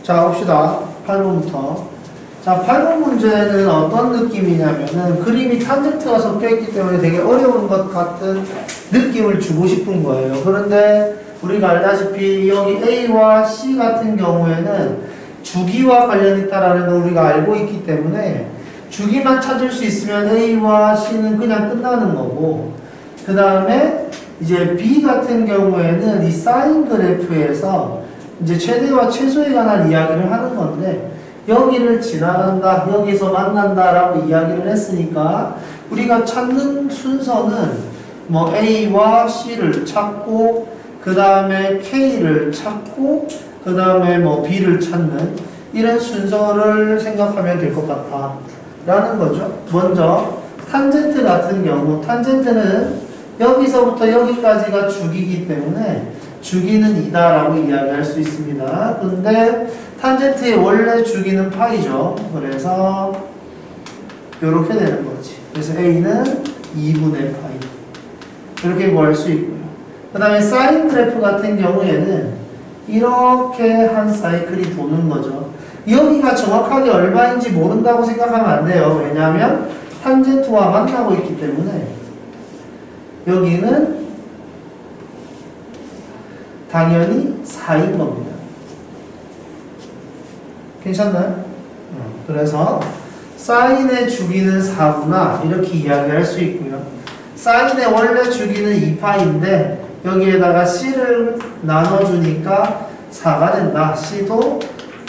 자, 봅시다. 8번부터. 자, 8번 문제는 어떤 느낌이냐면은 그림이 탄젠트가 섞여있기 때문에 되게 어려운 것 같은 느낌을 주고 싶은 거예요. 그런데 우리가 알다시피 여기 A와 C 같은 경우에는 주기와 관련이 있다는 걸 우리가 알고 있기 때문에 주기만 찾을 수 있으면 A와 C는 그냥 끝나는 거고, 그 다음에 이제 B 같은 경우에는 이 사인 그래프에서 이제 최대와 최소에 관한 이야기를 하는 건데, 여기를 지나간다, 여기서 만난다라고 이야기를 했으니까 우리가 찾는 순서는 뭐 A와 C를 찾고, 그 다음에 K를 찾고, 그 다음에 뭐 B를 찾는 이런 순서를 생각하면 될 것 같다 라는 거죠. 먼저 탄젠트 같은 경우, 탄젠트는 여기서부터 여기까지가 주기이기 때문에 주기는 2다 라고 이야기할 수 있습니다. 근데 탄젠트의 원래 주기는 파이죠. 그래서 이렇게 되는 거지. 그래서 A는 2분의 파이 이렇게 구할 수 있고요. 그 다음에 사인 그래프 같은 경우에는 이렇게 한 사이클이 도는 거죠. 여기가 정확하게 얼마인지 모른다고 생각하면 안 돼요. 왜냐하면 탄젠트와 만나고 있기 때문에 여기는 당연히 4인 겁니다. 괜찮나요? 그래서 사인의 주기는 4구나 이렇게 이야기할 수 있고요. 사인의 원래 주기는 2파인데 여기에다가 C를 나눠주니까 4가 된다. C도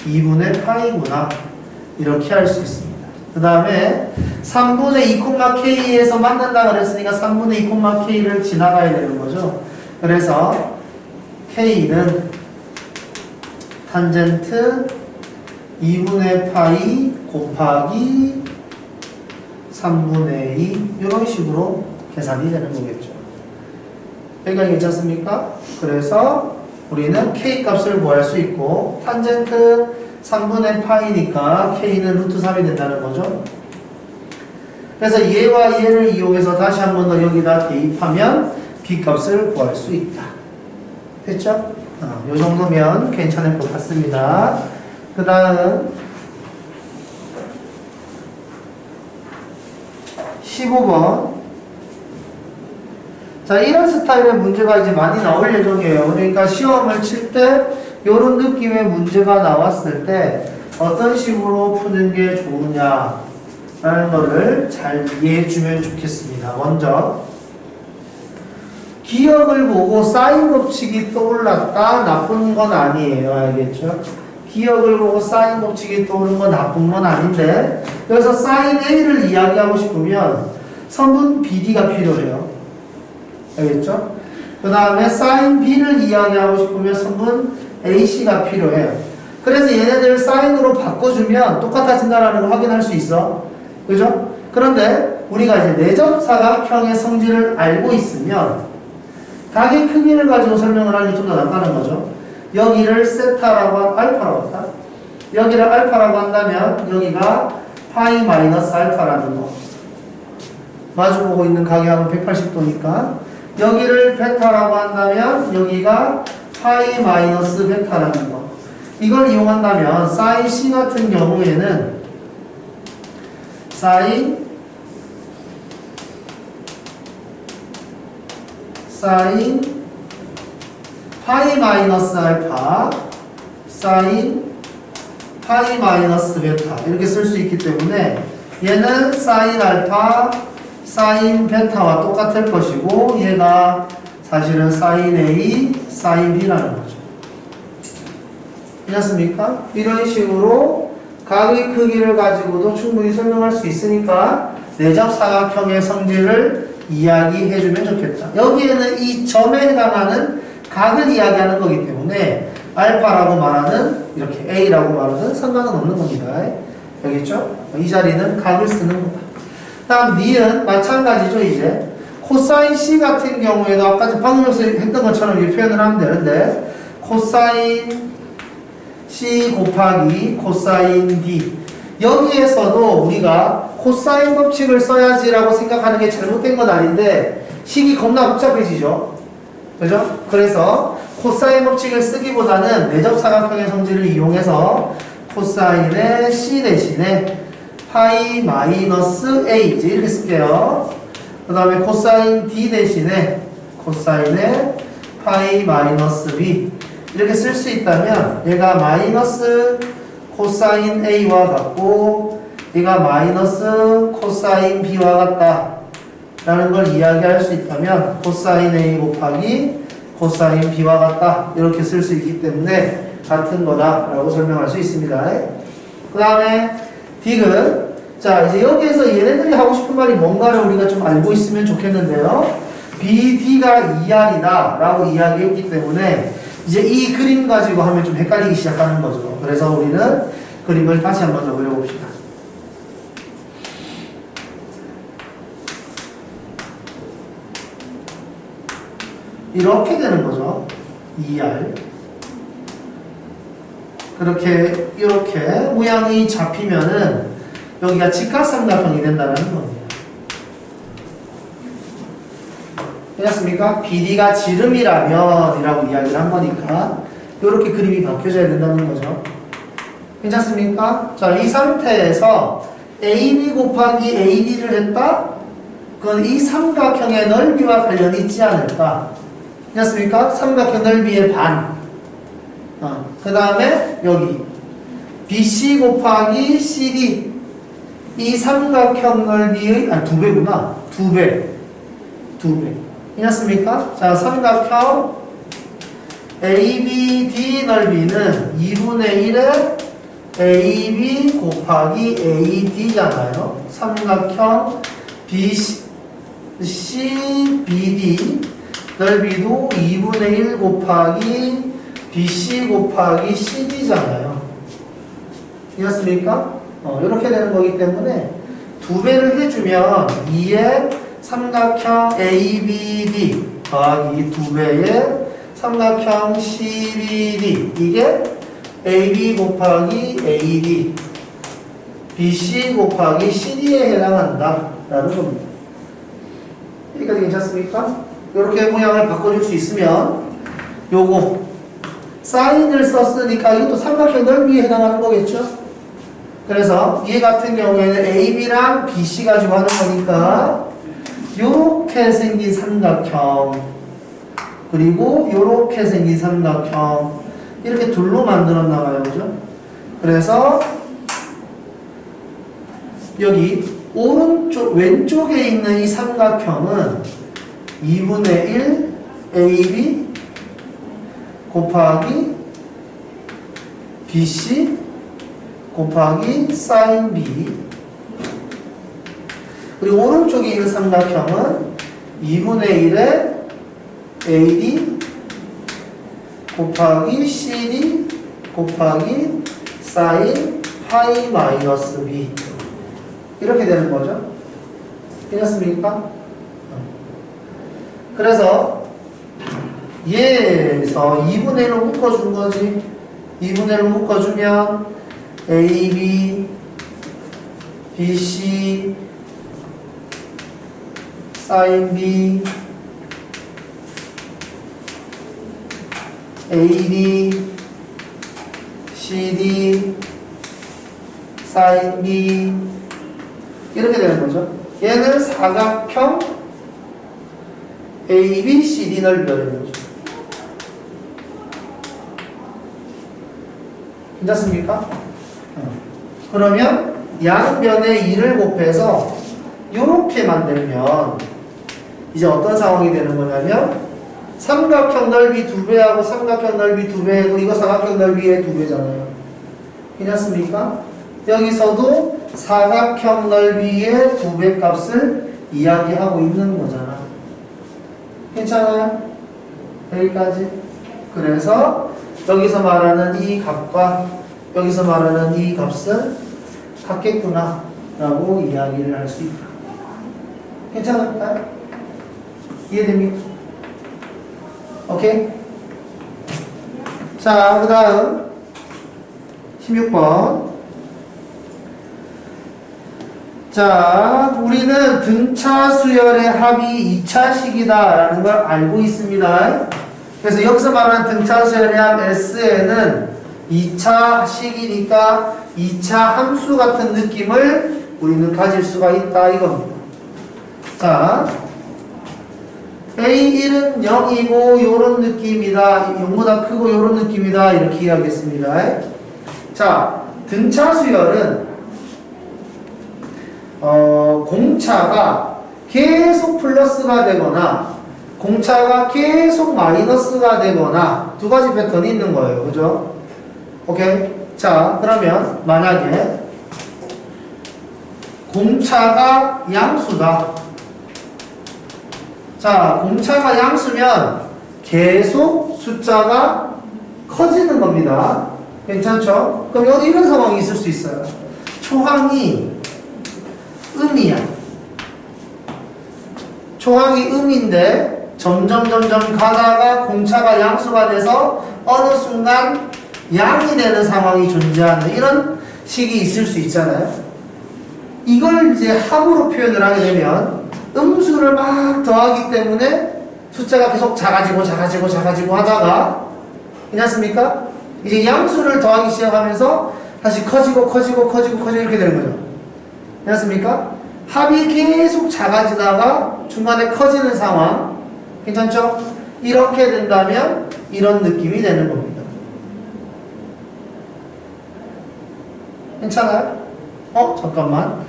2분의 파이구나 이렇게 할 수 있습니다. 그 다음에 3분의 2, K에서 만난다 그랬으니까 3분의 2, K를 지나가야 되는 거죠. 그래서 K는 탄젠트 2분의 파이 곱하기 3분의 2 이런 식으로 계산이 되는 거겠죠. 여기가 괜찮습니까? 그래서 우리는 K 값을 구할 수 있고 탄젠트 3분의 파이니까 K는 루트 3이 된다는 거죠. 그래서 얘와 얘를 이용해서 다시 한 번 더 여기다 대입하면 B 값을 구할 수 있다. 됐죠? 이 정도면 괜찮을 것 같습니다. 그 다음 15번. 자, 이런 스타일의 문제가 이제 많이 나올 예정이에요. 그러니까 시험을 칠 때 이런 느낌의 문제가 나왔을 때 어떤 식으로 푸는 게 좋으냐라는 거를 잘 이해해 주면 좋겠습니다. 먼저 기억을 보고 사인 법칙이 떠올랐다. 나쁜 건 아니에요. 알겠죠? 기억을 보고 사인 법칙이 떠오른 건 나쁜 건 아닌데, 여기서 사인 A를 이야기하고 싶으면 선분 BD가 필요해요. 알겠죠? 그 다음에 사인 B를 이야기하고 싶으면 선분 AC가 필요해요. 그래서 얘네들을 사인으로 바꿔주면 똑같아진다는 걸 확인할 수 있어. 그죠? 그런데 우리가 이제 내접사각형의 성질을 알고 있으면 각의 크기를 가지고 설명을 하는 게 좀 더 낫다는 거죠. 여기를 세타라고 알파라고 한다. 여기를 알파라고 한다면 여기가 파이 마이너스 알파라는 거. 마주보고 있는 각의 합은 180도니까 여기를 베타라고 한다면 여기가 파이 마이너스 베타라는 거. 이걸 이용한다면 사인 C 같은 경우에는 사인 파이 마이너스 알파 사인 파이 마이너스 베타 이렇게 쓸 수 있기 때문에 얘는 사인 알파 사인 베타와 똑같을 것이고 얘가 사실은 사인 A 사인 B라는 거죠. 괜찮습니까? 이런 식으로 각의 크기를 가지고도 충분히 설명할 수 있으니까 내접사각형의 성질을 이야기해주면 좋겠다. 여기에는 이 점에 해당하는 각을 이야기하는 거기 때문에 알파라고 말하는 이렇게 A라고 말하는 상관은 없는 겁니다. 여기 있죠? 이 자리는 각을 쓰는 거다. 다음 B는 마찬가지죠. 이제 코사인 C 같은 경우에도 아까 방금 했던 것처럼 이 표현을 하면 되는데 코사인 C 곱하기 코사인 D 여기에서도 우리가 코사인 법칙을 써야지라고 생각하는 게 잘못된 건 아닌데 식이 겁나 복잡해지죠. 그죠? 그래서 코사인 법칙을 쓰기보다는 내접 사각형의 성질을 이용해서 코사인의 C 대신에 파이 마이너스 A 이렇게 쓸게요. 그 다음에 코사인 D 대신에 코사인의 파이 마이너스 B 이렇게 쓸 수 있다면 얘가 마이너스 코사인 A와 같고 얘가 마이너스 코사인 B와 같다 라는 걸 이야기할 수 있다면 코사인 A 곱하기 코사인 B와 같다 이렇게 쓸 수 있기 때문에 같은 거다 라고 설명할 수 있습니다. 그 다음에 디귿. 자, 이제 여기에서 얘네들이 하고 싶은 말이 뭔가를 우리가 좀 알고 있으면 좋겠는데요. BD가 2R이다 라고 이야기했기 때문에 이제 이 그림 가지고 하면 좀 헷갈리기 시작하는 거죠. 그래서 우리는 그림을 다시 한번 더 그려봅시다. 이렇게 되는 거죠. 2R. 그렇게, 이렇게 모양이 잡히면은 여기가 직각삼각형이 된다는 겁니다. 되셨습니까? BD가 지름이라면 이라고 이야기를 한 거니까 이렇게 그림이 바뀌어져야 된다는 거죠. 괜찮습니까? 자, 이 상태에서 AB 곱하기 AD를 했다? 그건 이 삼각형의 넓이와 관련이 있지 않을까? 괜찮습니까? 삼각형 넓이의 반. 그 다음에 여기 BC 곱하기 CD 이 삼각형 넓이의 2배구나. 2배. 괜찮습니까? 자, 삼각형 ABD 넓이는 2분의 1의 AB 곱하기 AD잖아요. 삼각형 BCBD 넓이도 2분의 1 곱하기 BC 곱하기 CD잖아요. 이해했습니까? 이렇게 되는 거기 때문에 2배를 해주면 2의 삼각형 ABD 더하기 2배의 삼각형 CBD 이게 AB 곱하기 AD BC 곱하기 CD에 해당한다 라는 겁니다. 여기까지 괜찮습니까? 이렇게 모양을 바꿔줄 수 있으면 요거 사인을 썼으니까 이것도 삼각형 넓이에 해당하는 거겠죠? 그래서 얘 같은 경우에는 AB랑 BC 가지고 하는 거니까 요렇게 생긴 삼각형 그리고 요렇게 생긴 삼각형 이렇게 둘로 만들었나 봐요. 그죠? 그래서 여기 오른쪽 왼쪽에 있는 이 삼각형은 2분의 1 AB 곱하기 BC 곱하기 sin B 그리고 오른쪽에 있는 삼각형은 2분의 1의 AD 곱하기 CD 곱하기 sin 파이 마이너스 B 이렇게 되는 거죠. 괜찮습니까? 그래서 얘에서 2분의 1로 묶어준 거지. 2분의 1로 묶어주면 AB, BC, sin B, AD, CD, sin B 이렇게 되는 거죠. 얘는 사각형 ABCD 넓이가 되는 거죠. 괜찮습니까? 그러면 양변에 2를 곱해서 이렇게 만들면 이제 어떤 상황이 되는 거냐면 삼각형 넓이 2배하고 삼각형 넓이 2배 해도 이거 사각형 넓이의 2배잖아요. 괜찮습니까? 여기서도 사각형 넓이의 2배 값을 이야기하고 있는 거잖아. 괜찮아요? 여기까지. 그래서 여기서 말하는 이 값과 여기서 말하는 이 값은 같겠구나 라고 이야기를 할 수 있다. 괜찮을까요? 이해됩니까? 오케이? 자, 그 다음 16번. 자, 우리는 등차 수열의 합이 2차식이다 라는 걸 알고 있습니다. 그래서 여기서 말하는 등차 수열량 S에는 2차 식이니까 2차 함수 같은 느낌을 우리는 가질 수가 있다 이겁니다. 자, A1은 0이고 요런 느낌이다. 0보다 크고 요런 느낌이다. 이렇게 이야기했습니다. 자, 등차 수열은 공차가 계속 플러스가 되거나 공차가 계속 마이너스가 되거나 두 가지 패턴이 있는 거예요. 그죠? 오케이? 자, 그러면 만약에 공차가 양수다. 자, 공차가 양수면 계속 숫자가 커지는 겁니다. 괜찮죠? 그럼 여기 이런 상황이 있을 수 있어요. 초항이 음이야. 초항이 음인데 점점 가다가 공차가 양수가 돼서 어느 순간 양이 되는 상황이 존재하는 이런 식이 있을 수 있잖아요. 이걸 이제 합으로 표현을 하게 되면 음수를 막 더하기 때문에 숫자가 계속 작아지고 하다가 괜찮습니까? 이제 양수를 더하기 시작하면서 다시 커지고 이렇게 되는 거죠. 괜찮습니까? 합이 계속 작아지다가 중간에 커지는 상황. 괜찮죠? 이렇게 된다면 이런 느낌이 되는 겁니다. 괜찮아요? 잠깐만.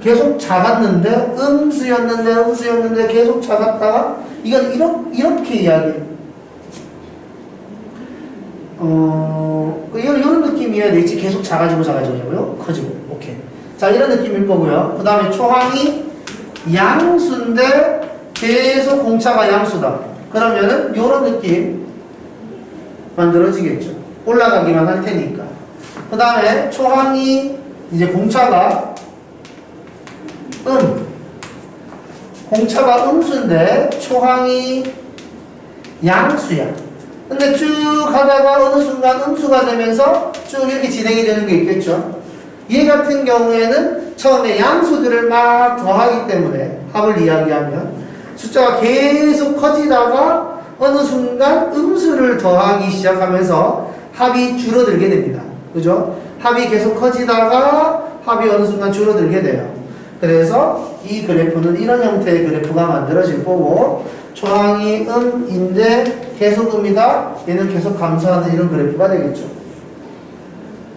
계속 작았는데 음수였는데 계속 작았다가 이건 이렇게 이야기해요. 이런 느낌이어야 되겠지. 계속 작아지고요. 커지고. 오케이. 자, 이런 느낌일 거고요. 그 다음에 초항이 양수인데 계속 공차가 양수다. 그러면은 이런 느낌 만들어지겠죠. 올라가기만 할 테니까. 그 다음에 초항이 이제 공차가 공차가 음수인데 초항이 양수야. 근데 쭉 하다가 어느 순간 음수가 되면서 쭉 이렇게 진행이 되는 게 있겠죠. 얘 같은 경우에는 처음에 양수들을 막 더하기 때문에 합을 이야기하면 숫자가 계속 커지다가 어느 순간 음수를 더하기 시작하면서 합이 줄어들게 됩니다. 그죠? 합이 계속 커지다가 합이 어느 순간 줄어들게 돼요. 그래서 이 그래프는 이런 형태의 그래프가 만들어질 거고 초항이 음인데 계속 음이다. 얘는 계속 감소하는 이런 그래프가 되겠죠.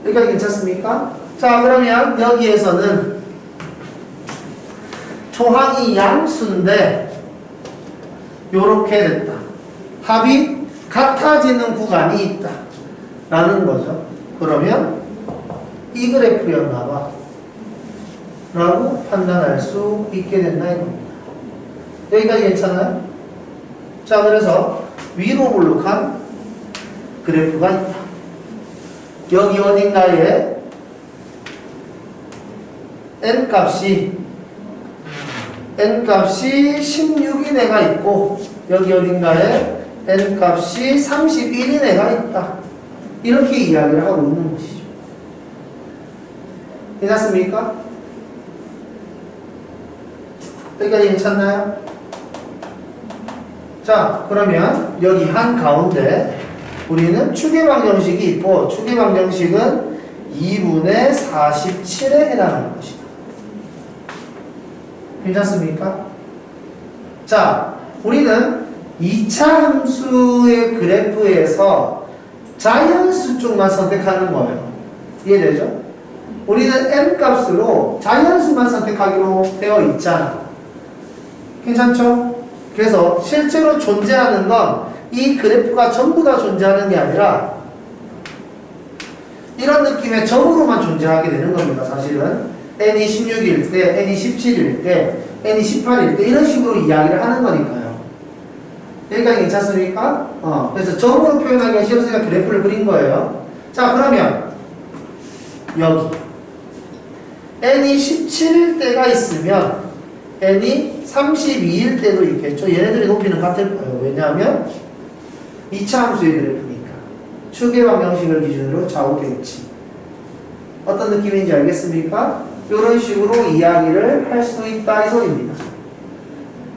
여기까지 괜찮습니까? 자, 그러면 여기에서는 초항이 양수인데 요렇게 됐다. 합이 같아지는 구간이 있다. 라는 거죠. 그러면 이 그래프였나 봐. 라고 판단할 수 있게 된다 이겁니다. 여기까지 괜찮아요? 자, 그래서 위로 볼록한 그래프가 있다. 여기 어딘가에 n값이 16인 애가 있고 여기 어딘가에 n값이 31인 애가 있다. 이렇게 이야기를 하고 있는 것이죠. 괜찮습니까? 여기까지 괜찮나요? 자, 그러면 여기 한가운데 우리는 추계방정식이 있고 추계방정식은 2분의 47에 해당하는 것이다. 괜찮습니까? 자, 우리는 2차 함수의 그래프에서 자연수 쪽만 선택하는 거예요. 이해되죠? 우리는 n값으로 자연수만 선택하기로 되어 있잖아. 괜찮죠? 그래서 실제로 존재하는 건 이 그래프가 전부 다 존재하는 게 아니라 이런 느낌의 점으로만 존재하게 되는 겁니다. 사실은 n이 16일 때, n이 17일 때, n이 18일 때 이런 식으로 이야기를 하는 거니까요. 여기까지 괜찮습니까? 그래서 점으로 표현하기가 싫었으니까 그래프를 그린 거예요. 자, 그러면 여기 n이 17일 때가 있으면 n이 32일 때도 있겠죠. 얘네들의 높이는 같을 거예요. 왜냐하면 2차 함수의 그래프니까. 추계방정식을 기준으로 좌우되겠지. 어떤 느낌인지 알겠습니까? 이런 식으로 이야기를 할 수 있다 이 소리입니다.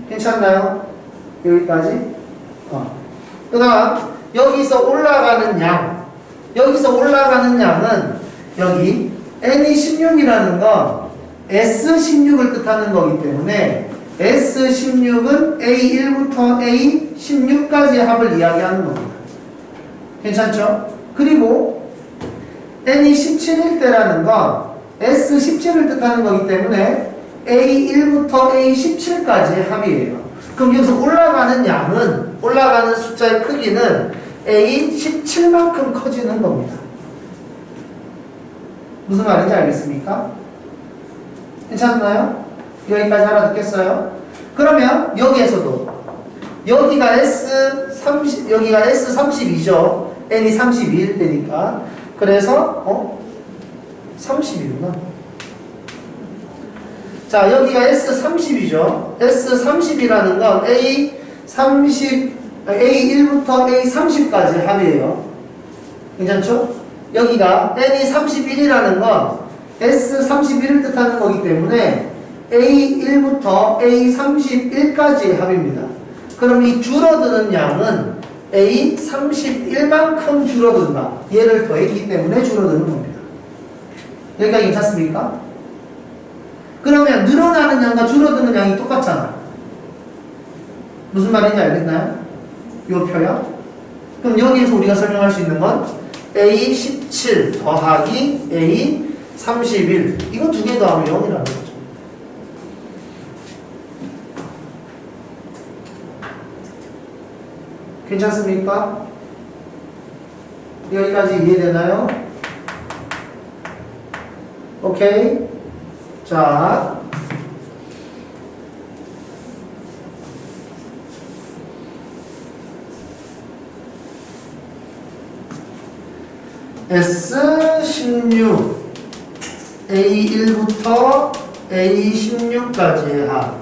괜찮나요? 여기까지? 그 다음 여기서 올라가는 양은 여기 n이 16이라는 건 S16을 뜻하는 거기 때문에 S16은 A1부터 A16까지의 합을 이야기하는 겁니다. 괜찮죠? 그리고 n이 17일 때라는 건 S17을 뜻하는 거기 때문에 A1부터 A17까지의 합이에요. 그럼 여기서 올라가는 숫자의 크기는 A17만큼 커지는 겁니다. 무슨 말인지 알겠습니까? 괜찮나요? 여기까지 알아듣겠어요? 그러면 여기에서도 여기가 S32죠. n이 32일 때니까. 그래서 30이구나. 자, 여기가 S30이죠. S30이라는 건 A1부터 A30까지 합이에요. 괜찮죠? 여기가 n이 31이라는 건 S31을 뜻하는 거기 때문에 A1부터 A31까지의 합입니다. 그럼 이 줄어드는 양은 A31만큼 줄어든다. 얘를 더했기 때문에 줄어드는 겁니다. 여기까지 괜찮습니까? 그러면 늘어나는 양과 줄어드는 양이 똑같잖아. 무슨 말인지 알겠나요? 이 표현. 그럼 여기에서 우리가 설명할 수 있는 건 A17 더하기 A31. 이거 두 개 더하면 0이라는 거죠. 괜찮습니까? 여기까지 이해되나요? 오케이. 자, S16 A1부터 A16까지의 합,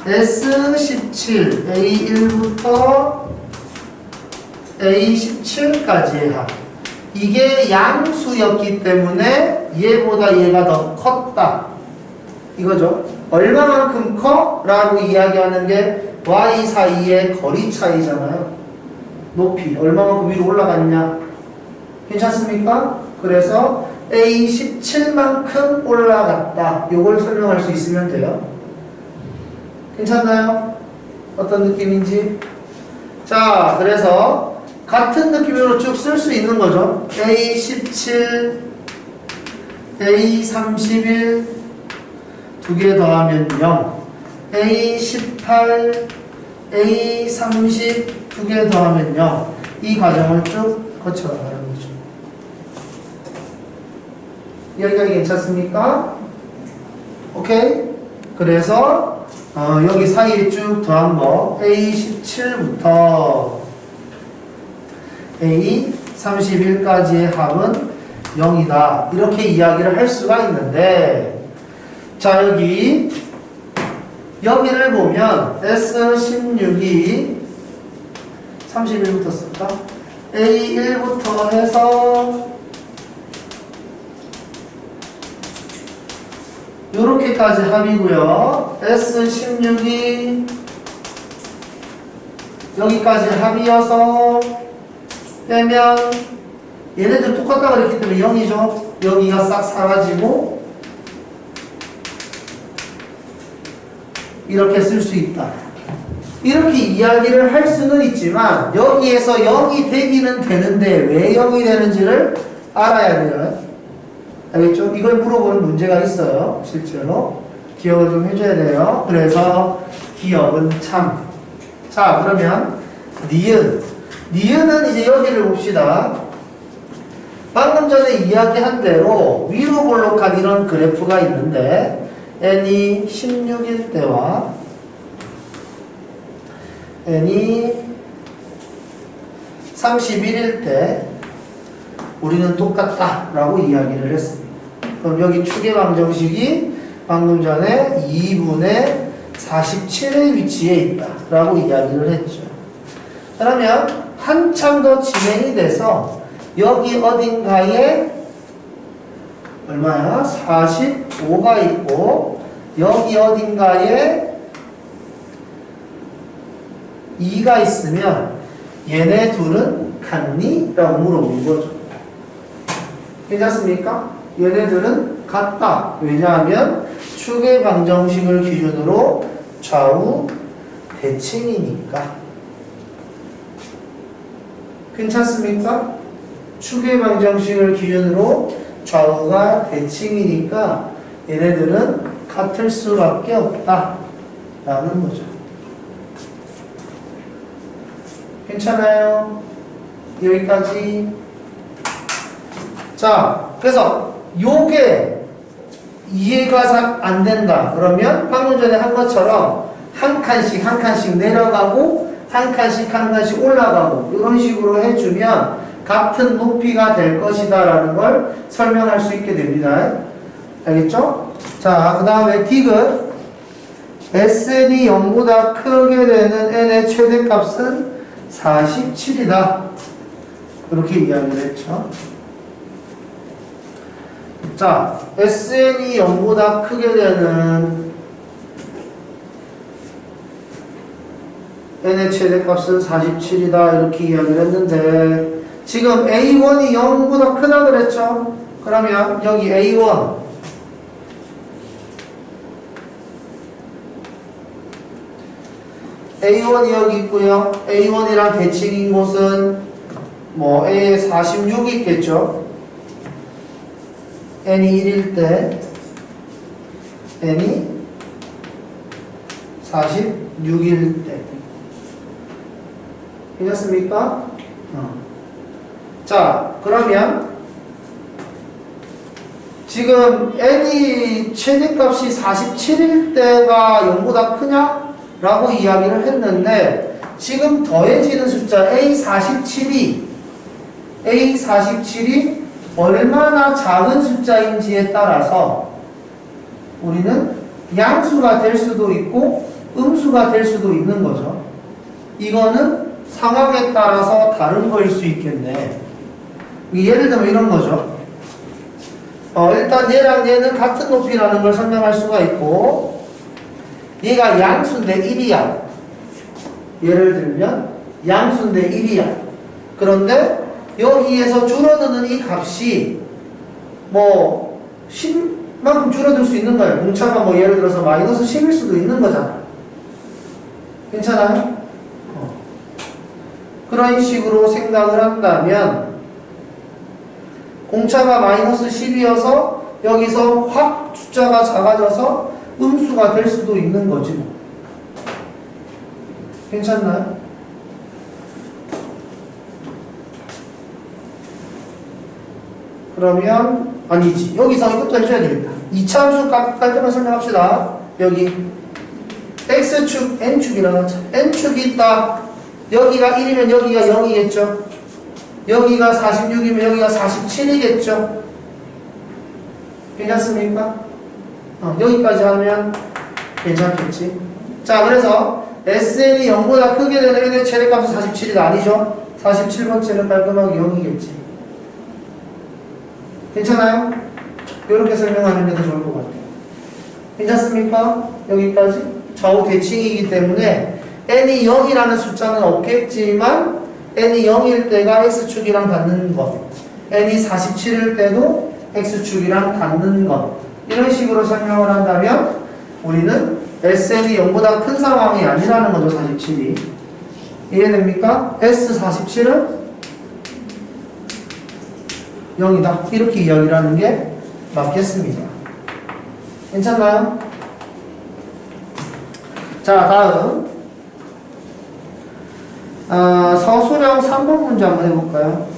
S17 A1부터 A17까지의 합. 이게 양수였기 때문에 얘보다 얘가 더 컸다. 이거죠. 얼마만큼 커? 라고 이야기하는 게 y 사이의 거리 차이잖아요. 높이. 얼마만큼 위로 올라갔냐. 괜찮습니까? 그래서 A17만큼 올라갔다. 요걸 설명할 수 있으면 돼요. 괜찮나요? 어떤 느낌인지? 자, 그래서 같은 느낌으로 쭉 쓸 수 있는 거죠. A17, A31 두 개 더하면 0, A18, A30 두 개 더하면 0. 이 과정을 쭉 거쳐나가는 거죠. 여기까지 괜찮습니까? 오케이? 그래서 여기 사이에 쭉 더한 거 A17부터 A31까지의 합은 0이다. 이렇게 이야기를 할 수가 있는데, 자, 여기를 보면 S16이 31부터 쓸까? A1부터 해서 요렇게까지 합이고요. S16이 여기까지 합이어서 빼면 얘네들 똑같다 그랬기 때문에 0이죠. 여기가 싹 사라지고 이렇게 쓸 수 있다. 이렇게 이야기를 할 수는 있지만 여기에서 0이 되기는 되는데 왜 0이 되는지를 알아야 돼요. 알겠죠? 이걸 물어보는 문제가 있어요. 실제로. 기억을 좀 해줘야 돼요. 그래서 기억은 참. 자, 그러면 니은. 니은은 이제 여기를 봅시다. 방금 전에 이야기한 대로 위로 볼록한 이런 그래프가 있는데 n이 16일 때와 n이 31일 때 우리는 똑같다라고 이야기를 했습니다. 그럼 여기 추계 방정식이 방금 전에 2분의 47의 위치에 있다라고 이야기를 했죠. 그러면 한참 더 진행이 돼서 여기 어딘가에 얼마야? 45가 있고 여기 어딘가에 2가 있으면 얘네 둘은 같니? 라고 물어본 거죠. 괜찮습니까? 얘네들은 같다. 왜냐하면 축의 방정식을 기준으로 좌우 대칭이니까. 괜찮습니까? 축의 방정식을 기준으로 좌우가 대칭이니까 얘네들은 같을 수밖에 없다. 라는 거죠. 괜찮아요? 여기까지. 자, 그래서 요게 이해가 잘 안 된다. 그러면 방금 전에 한 것처럼 한 칸씩 내려가고 한 칸씩 올라가고 이런 식으로 해주면 같은 높이가 될 것이다 라는 걸 설명할 수 있게 됩니다. 알겠죠? 자, 그 다음에 디귿 SN이 0보다 크게 되는 n의 최대값은 47이다. 이렇게 이야기를 했죠. 자, SN이 0보다 크게 되는 n의 최대값은 47이다. 이렇게 이야기를 했는데 지금 A1이 0보다 크다 그랬죠? 그러면 여기 A1 A1이 여기 있고요. A1이랑 대칭인 곳은 뭐 A에 46이 있겠죠. n이 1일 때 n이 46일 때 괜찮습니까? 자, 그러면 지금 n이 최대값이 47일 때가 0보다 크냐? 라고 이야기를 했는데 지금 더해지는 숫자 A47이 얼마나 작은 숫자인지에 따라서 우리는 양수가 될 수도 있고 음수가 될 수도 있는 거죠. 이거는 상황에 따라서 다른 거일 수 있겠네. 예를 들면 이런 거죠. 일단 얘랑 얘는 같은 높이라는 걸 설명할 수가 있고 얘가 양수인데 1이야. 예를 들면 양수인데 1이야. 그런데 여기에서 줄어드는 이 값이 뭐 10만큼 줄어들 수 있는 거예요. 공차가 뭐 예를 들어서 마이너스 10일 수도 있는 거잖아. 괜찮아요? 그런 식으로 생각을 한다면 공차가 마이너스 10이어서 여기서 확 숫자가 작아져서 음수가 될 수도 있는 거지 뭐. 괜찮나요? 그러면 아니지. 여기서 이것도 해줘야 되겠다. 2차 함수 깔 때만 설명합시다. 여기 x축, n축이라는 n축이 있다. 여기가 1이면 여기가 0이겠죠. 여기가 46이면 여기가 47이겠죠. 괜찮습니까? 여기까지 하면 괜찮겠지. 자, 그래서 SN이 0보다 크게 되는 n의 최대값은 47이 아니죠. 47번째는 깔끔하게 0이겠지. 괜찮아요? 이렇게 설명하는 게 더 좋을 것 같아요. 괜찮습니까? 여기까지? 좌우 대칭이기 때문에 n이 0이라는 숫자는 없겠지만 n이 0일 때가 x축이랑 닿는 것, n이 47일 때도 x축이랑 닿는 것, 이런 식으로 설명을 한다면 우리는 SN이 0보다 큰 상황이 아니라는 거죠. 47이 이해됩니까? S47은 0이다. 이렇게 이야기를 하는 게 맞겠습니다. 괜찮나요? 자, 다음 서술형 3번 문제 한번 해볼까요?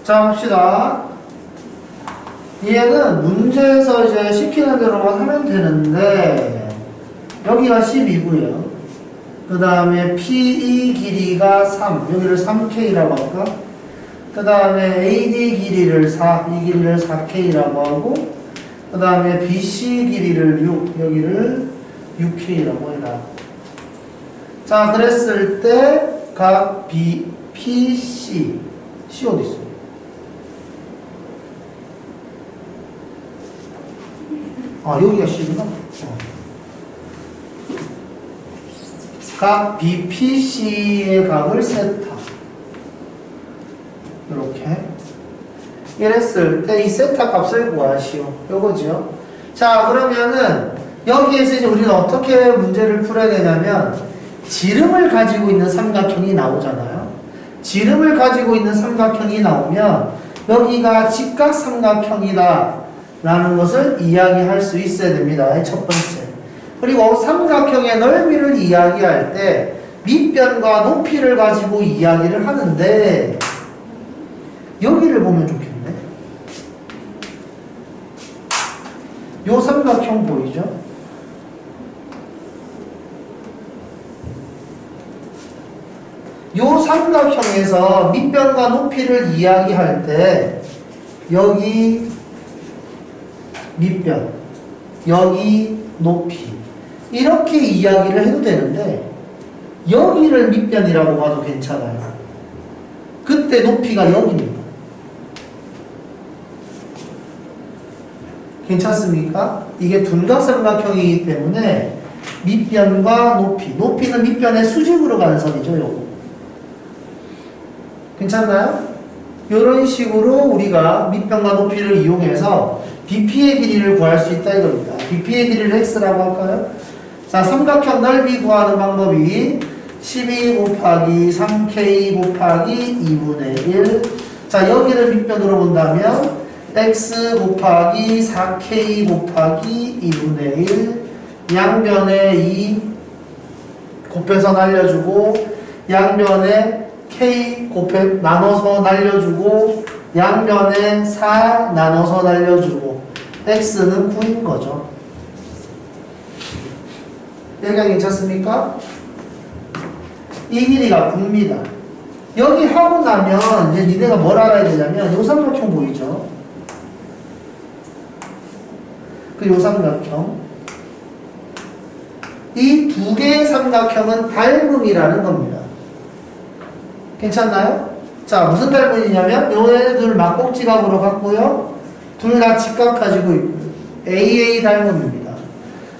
자, 봅시다. 얘는 문제에서 이제 시키는 대로만 하면 되는데, 여기가 12고요. 그 다음에 PE 길이가 3, 여기를 3K라고 할까? 그 다음에 AD 길이를 4, 이 길이를 4K라고 하고, 그 다음에 BC 길이를 6, 여기를 6K라고 해라. 자, 그랬을 때 각 PC, C 어디 있어? 아, 여기가 C구나. 각 BPC의 각을 세타. 이렇게. 이랬을 때 이 세타 값을 구하시오. 요거죠. 자, 그러면은 여기에서 이제 우리는 어떻게 문제를 풀어야 되냐면 지름을 가지고 있는 삼각형이 나오잖아요. 지름을 가지고 있는 삼각형이 나오면 여기가 직각삼각형이다 라는 것을 이야기할 수 있어야 됩니다. 첫 번째. 그리고 삼각형의 넓이를 이야기할 때 밑변과 높이를 가지고 이야기를 하는데 여기를 보면 좋겠네. 요 삼각형 보이죠? 요 삼각형에서 밑변과 높이를 이야기할 때 여기 밑변, 여기 높이 이렇게 이야기를 해도 되는데 여기를 밑변이라고 봐도 괜찮아요. 그때 높이가 여기입니다. 괜찮습니까? 이게 둔각삼각형이기 때문에 밑변과 높이, 높이는 밑변의 수직으로 가는 선이죠. 요거. 괜찮나요? 이런 식으로 우리가 밑변과 높이를 이용해서 BP의 길이를 구할 수 있다 이겁니다. BP의 길이를 X라고 할까요? 자, 삼각형 넓이 구하는 방법이 12 곱하기 3K 곱하기 2분의 1. 자, 여기를 밑변으로 본다면 X 곱하기 4K 곱하기 2분의 1. 양변에 2 곱해서 날려주고 양변에 K 곱해 나눠서 날려주고 양변에 4 나눠서 날려주고 X는 9인 거죠. 여기가 괜찮습니까? 이 길이가 9입니다. 여기 하고 나면 이제 니네가 뭘 알아야 되냐면 요 삼각형 보이죠? 그 요 삼각형 이 두 개의 삼각형은 닮음이라는 겁니다. 괜찮나요? 자, 무슨 닮음이냐면 얘네들 막꼭지각으로 갖고요. 둘 다 직각 가지고 있고요. AA 닮음입니다.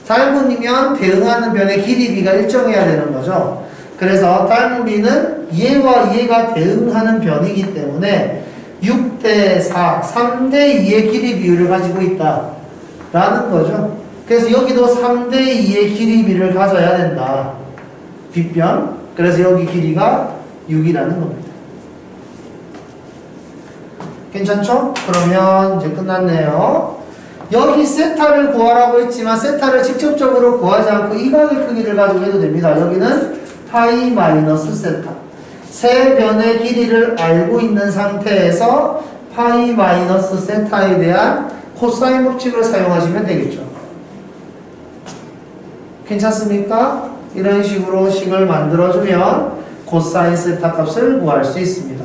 닮음이면 대응하는 변의 길이비가 일정해야 되는 거죠. 그래서 닮음비는 얘와 얘가 대응하는 변이기 때문에 6대 4, 3대 2의 길이 비율을 가지고 있다 라는 거죠. 그래서 여기도 3대 2의 길이 비율을 가져야 된다. 빗변. 그래서 여기 길이가 6이라는 겁니다. 괜찮죠? 그러면 이제 끝났네요. 여기 세타를 구하라고 했지만 세타를 직접적으로 구하지 않고 이 각의 크기를 가지고 해도 됩니다. 여기는 파이 마이너스 세타. 세 변의 길이를 알고 있는 상태에서 파이 마이너스 세타에 대한 코사인 법칙을 사용하시면 되겠죠. 괜찮습니까? 이런 식으로 식을 만들어주면 코사인 세타 값을 구할 수 있습니다.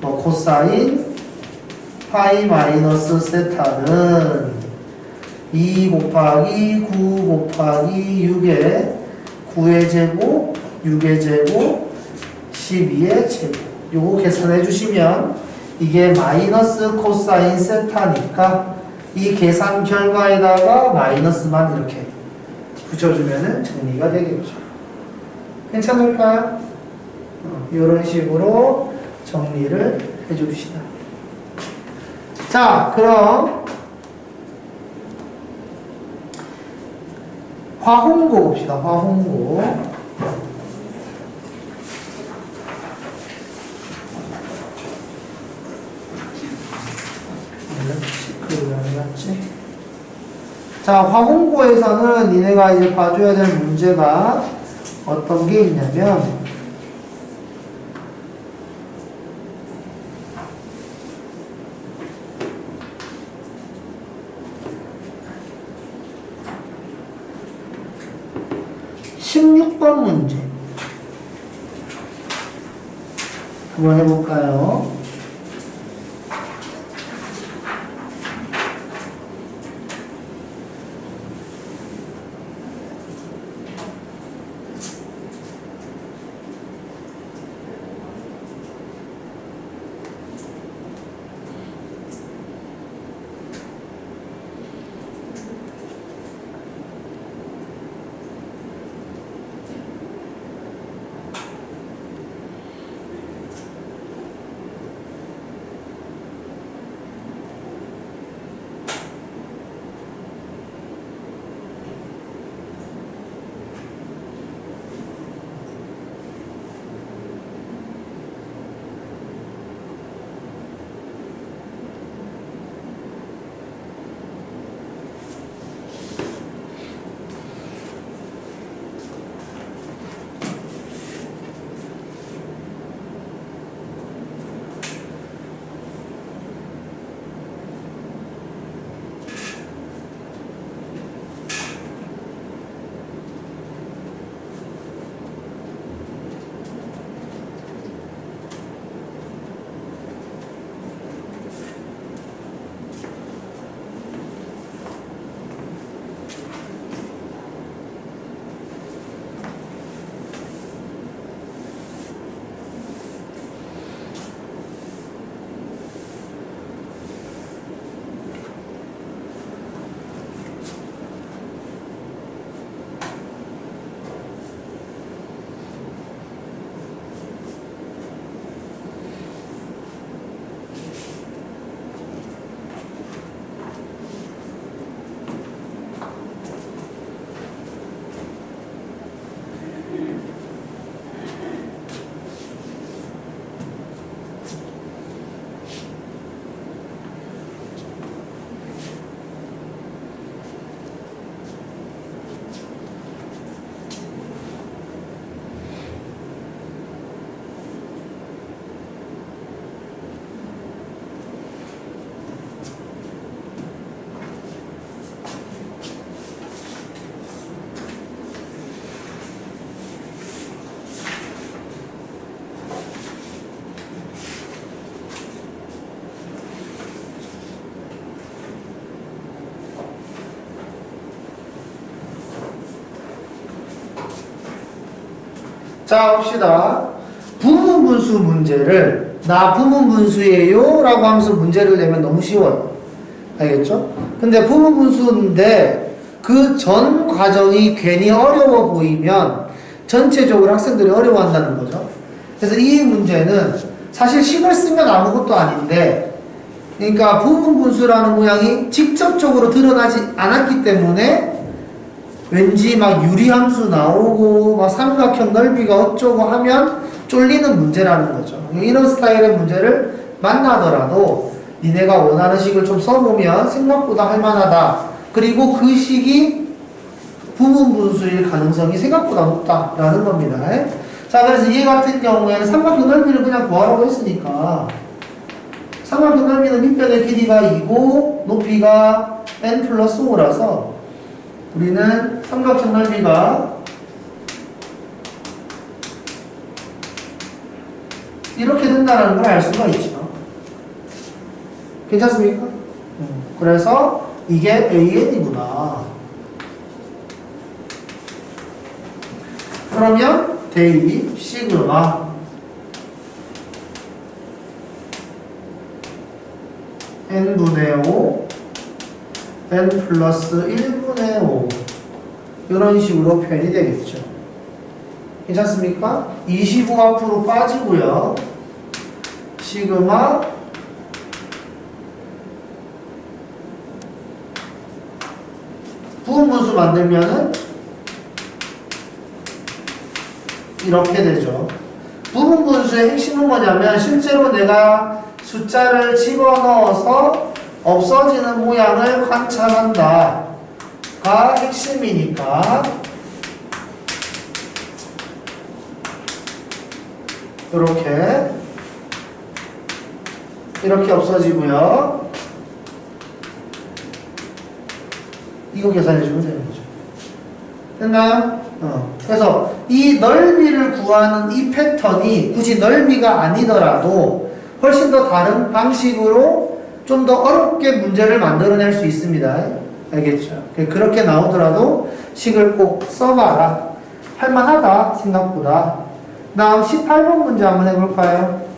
코사인 파이 마이너스 세타는 2 곱하기 9 곱하기 6의 9의 제곱, 6의 제곱, 12의 제곱. 요거 계산해 주시면 이게 마이너스 코사인 세타니까 이 계산 결과에다가 마이너스만 이렇게 붙여주면 정리가 되겠죠. 괜찮을까요? 이런 식으로 정리를 해줍시다. 자, 그럼 화홍고 봅시다. 화홍고. 자, 화홍고에서는 니네가 이제 봐줘야 될 문제가 어떤 게 있냐면 16번 문제 한번 해볼까요? 자, 봅시다. 부분분수 문제를 나 부분분수예요 라고 하면서 문제를 내면 너무 쉬워요. 알겠죠? 근데 부분분수인데 그 전 과정이 괜히 어려워 보이면 전체적으로 학생들이 어려워한다는 거죠. 그래서 이 문제는 사실 식을 쓰면 아무것도 아닌데, 그러니까 부분분수라는 모양이 직접적으로 드러나지 않았기 때문에 왠지 막 유리함수 나오고 막 삼각형 넓이가 어쩌고 하면 쫄리는 문제라는 거죠. 이런 스타일의 문제를 만나더라도 니네가 원하는 식을 좀 써보면 생각보다 할만하다. 그리고 그 식이 부분분수일 가능성이 생각보다 높다라는 겁니다. 자, 그래서 얘 같은 경우에는 삼각형 넓이를 그냥 구하라고 했으니까 삼각형 넓이는 밑변의 길이가 2고 높이가 n 플러스 5라서 우리는 삼각형 넓이가 이렇게 된다는 걸 알 수가 있죠. 괜찮습니까? 그래서 이게 AN이구나. 그러면 대입 시그마 n분의 5 n 플러스 1분의 5 이런 식으로 표현이 되겠죠. 괜찮습니까? 25 앞으로 빠지고요. 시그마 부분분수 만들면은 이렇게 되죠. 부분분수의 핵심은 뭐냐면 실제로 내가 숫자를 집어넣어서 없어지는 모양을 관찰한다가 핵심이니까 이렇게 없어지고요. 이거 계산해 주면 되는 거죠. 됐나요? 그래서 이 넓이를 구하는 이 패턴이 굳이 넓이가 아니더라도 훨씬 더 다른 방식으로 좀 더 어렵게 문제를 만들어낼 수 있습니다. 알겠죠? 그렇게 나오더라도 식을 꼭 써봐라. 할만하다, 생각보다. 다음 18번 문제 한번 해볼까요?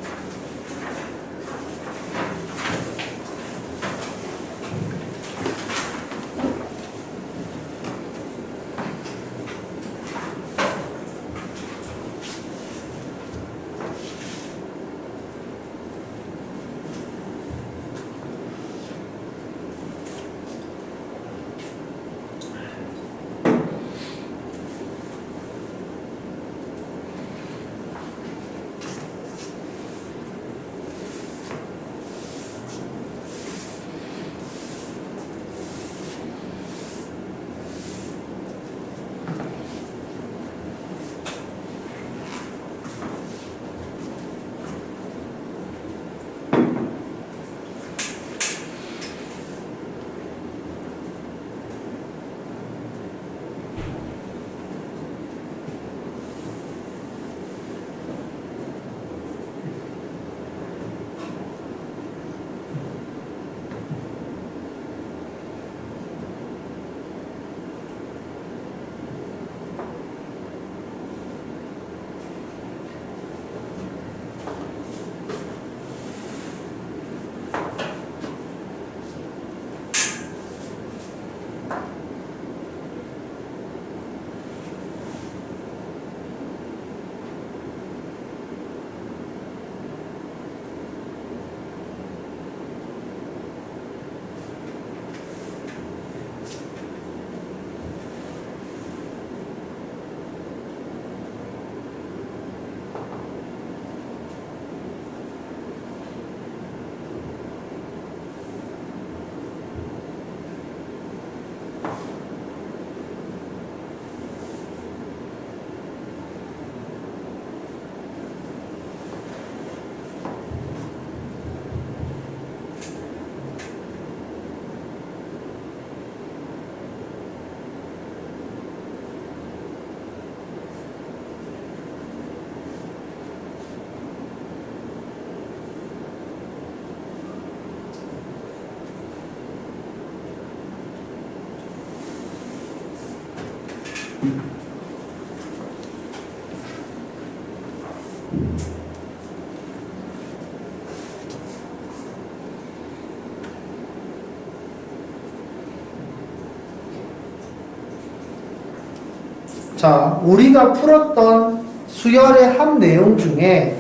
자, 우리가 풀었던 수열의 합 내용 중에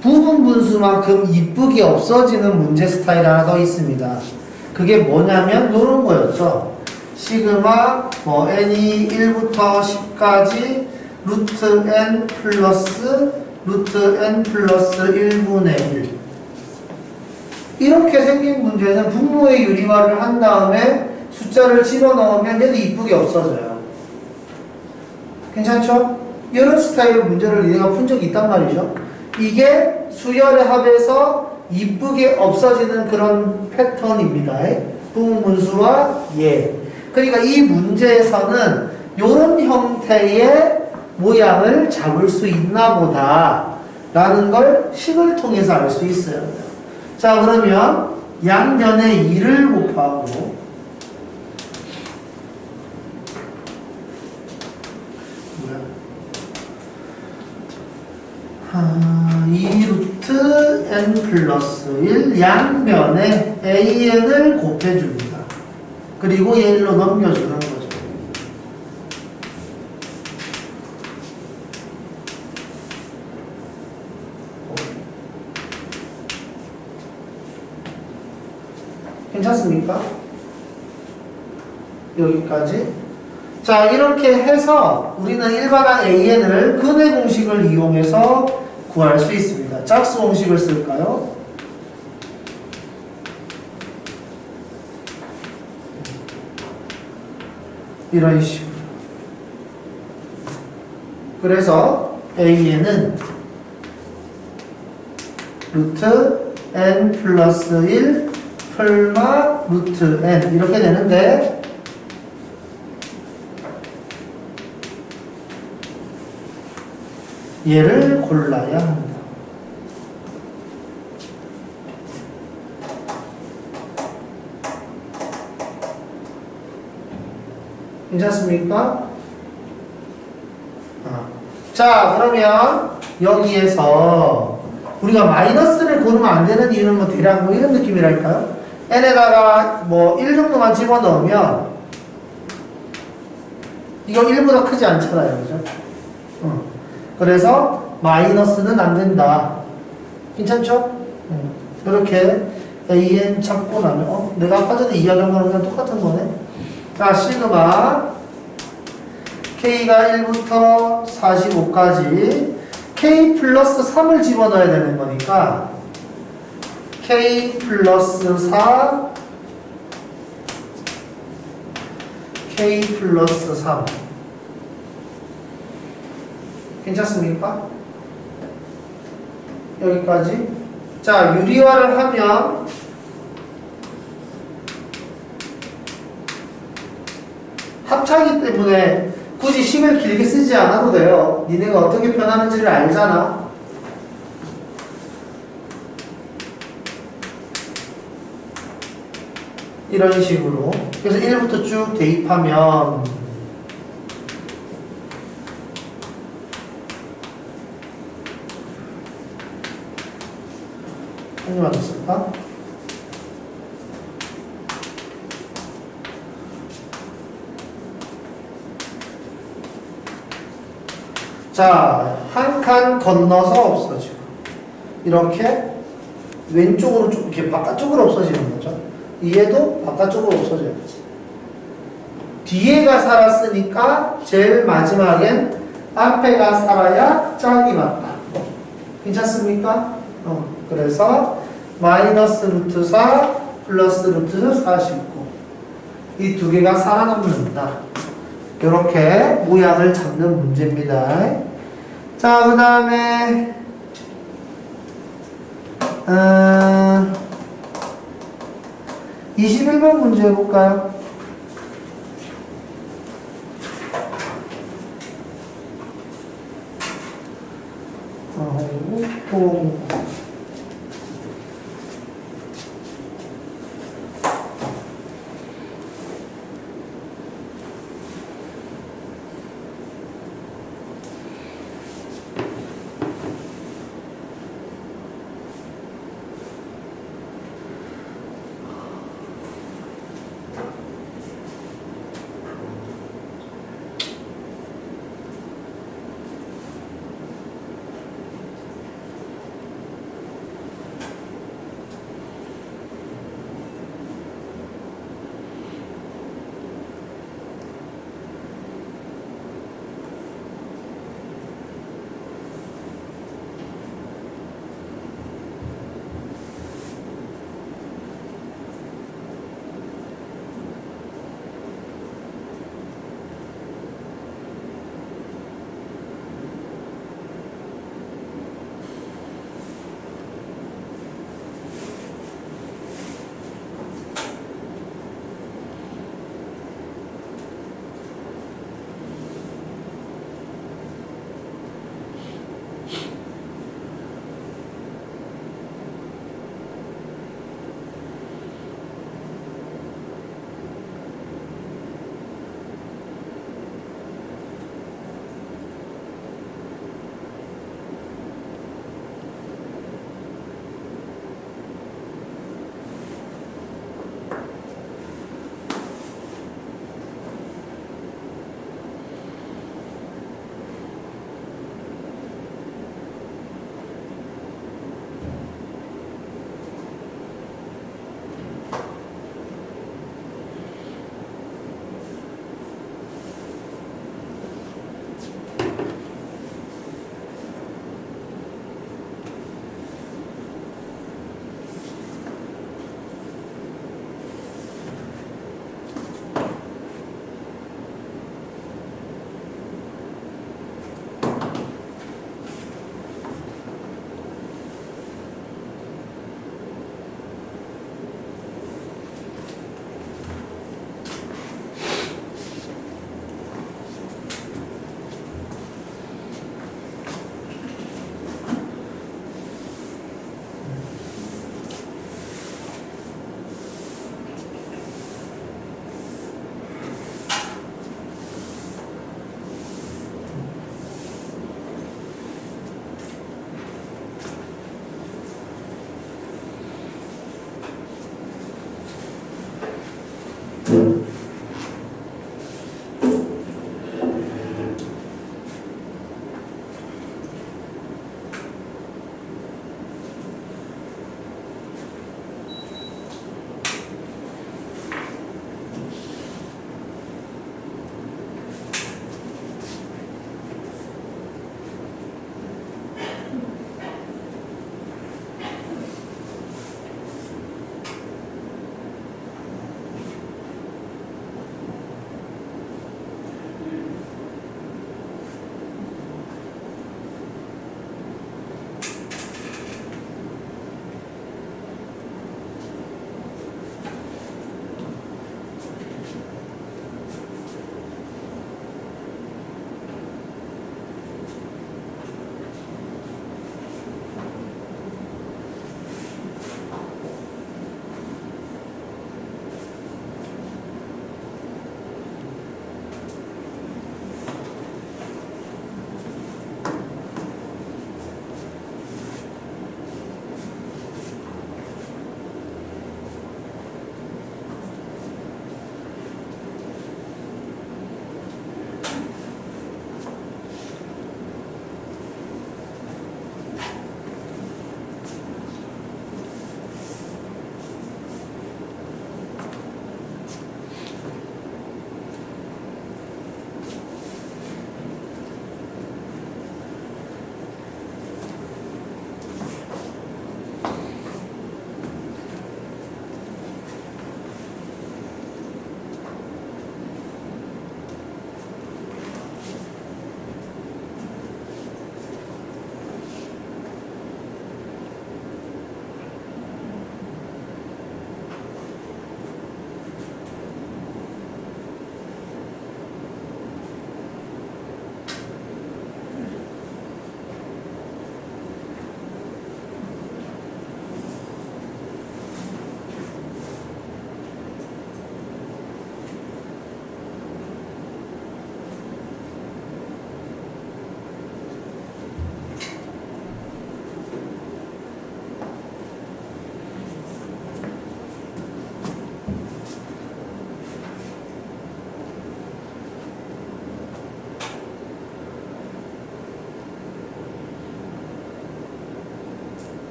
부분 분수만큼 이쁘게 없어지는 문제 스타일 하나 더 있습니다. 그게 뭐냐면 이런 거였죠. 시그마 n이 1부터 10까지 루트 n 플러스 1분의 1 이렇게 생긴 문제는 분모의 유리화를 한 다음에 숫자를 집어넣으면 얘도 이쁘게 없어져요. 괜찮죠? 이런 스타일의 문제를 내가 푼 적이 있단 말이죠. 이게 수열의 합에서 이쁘게 없어지는 그런 패턴입니다. 부분 분수와 예. 그러니까 이 문제에서는 이런 형태의 모양을 잡을 수 있나 보다 라는 걸 식을 통해서 알 수 있어요. 자, 그러면 양변에 2를 곱하고 2루트 n 플러스 1 양변에 an을 곱해줍니다. 그리고 얘 1로 넘겨주는 거죠. 괜찮습니까? 여기까지. 자, 이렇게 해서 우리는 일반항 an을 근의 공식을 이용해서 구할 수 있습니다. 짝수 공식을 쓸까요? 이런 식으로. 그래서 an은 루트 n 플러스 1 풀마 루트 n 이렇게 되는데 얘를 골라야 한다. 괜찮습니까? 자, 그러면 여기에서 우리가 마이너스를 고르면 안 되는 이유는 뭐 대략 뭐 이런 느낌이랄까요? n에다가 뭐 1 정도만 집어넣으면 이거 1보다 크지 않잖아요. 그죠? 그래서 마이너스는 안 된다. 괜찮죠? 이렇게 an 찾고 나면 내가 아까 전에 이야기한 거랑 그냥 똑같은 거네. 자, 시그마 K가 1부터 45까지 K 플러스 3을 집어넣어야 되는 거니까 K 플러스 4 K 플러스 3 괜찮습니까? 여기까지. 자, 유리화를 하면 합차기 때문에 굳이 식을 길게 쓰지 않아도 돼요. 니네가 어떻게 표현하는지를 알잖아. 이런 식으로. 그래서 1부터 쭉 대입하면 한이 맞았을까? 자, 한 칸 건너서 없어지고 이렇게 왼쪽으로 좀 이렇게 바깥쪽으로 없어지는 거죠. 얘도 바깥쪽으로 없어져야지. 뒤에가 살았으니까 제일 마지막엔 앞에가 살아야 짝이 맞다. 괜찮습니까? 그래서 마이너스 루트 4 플러스 루트 49 이 두 개가 살아남는다. 이렇게 모양을 잡는 문제입니다. 자, 그 다음에 21번 문제 해볼까요?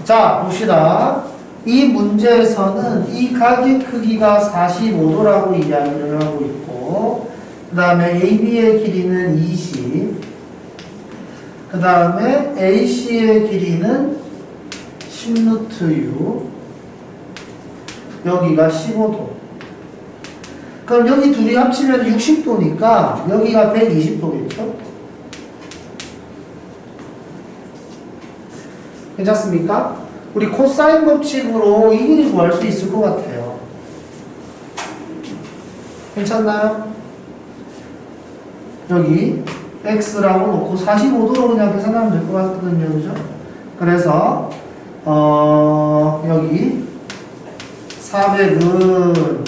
자, 봅시다. 이 문제에서는 이 각의 크기가 45도라고 이야기를 하고 있고, 그 다음에 AB의 길이는 20, 그 다음에 AC의 길이는 10루트 U, 여기가 15도. 그럼 여기 둘이 합치면 60도니까 여기가 120도겠죠? 괜찮습니까? 우리 코사인 법칙으로 이 길이 구할 수 있을 것 같아요. 괜찮나요? 여기 x라고 놓고 45도로 그냥 계산하면 될 것 같거든요. 그죠? 그래서 여기 400은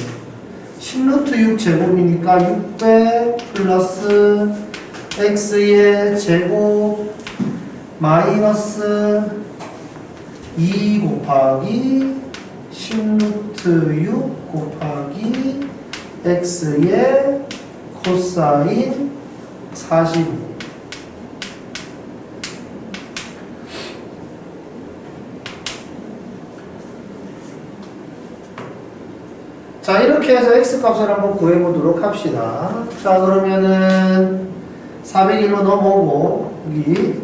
10루트 6제곱이니까 600 플러스 x의 제곱 마이너스 2 곱하기 10루트 6 곱하기 x의 코사인 45. 자, 이렇게 해서 x값을 한번 구해보도록 합시다. 자, 그러면은 401로 넘어오고 여기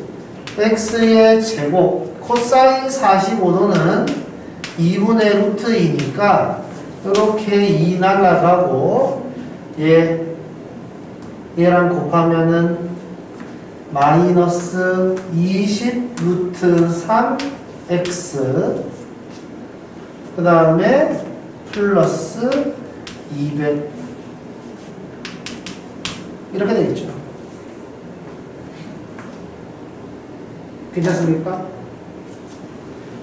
x의 제곱 코사인 45도는 2분의 루트 2니까 이렇게 2 날라가고 얘랑 곱하면은 마이너스 20 루트 3x 그 다음에 플러스 200 이렇게 되겠죠. 괜찮습니까?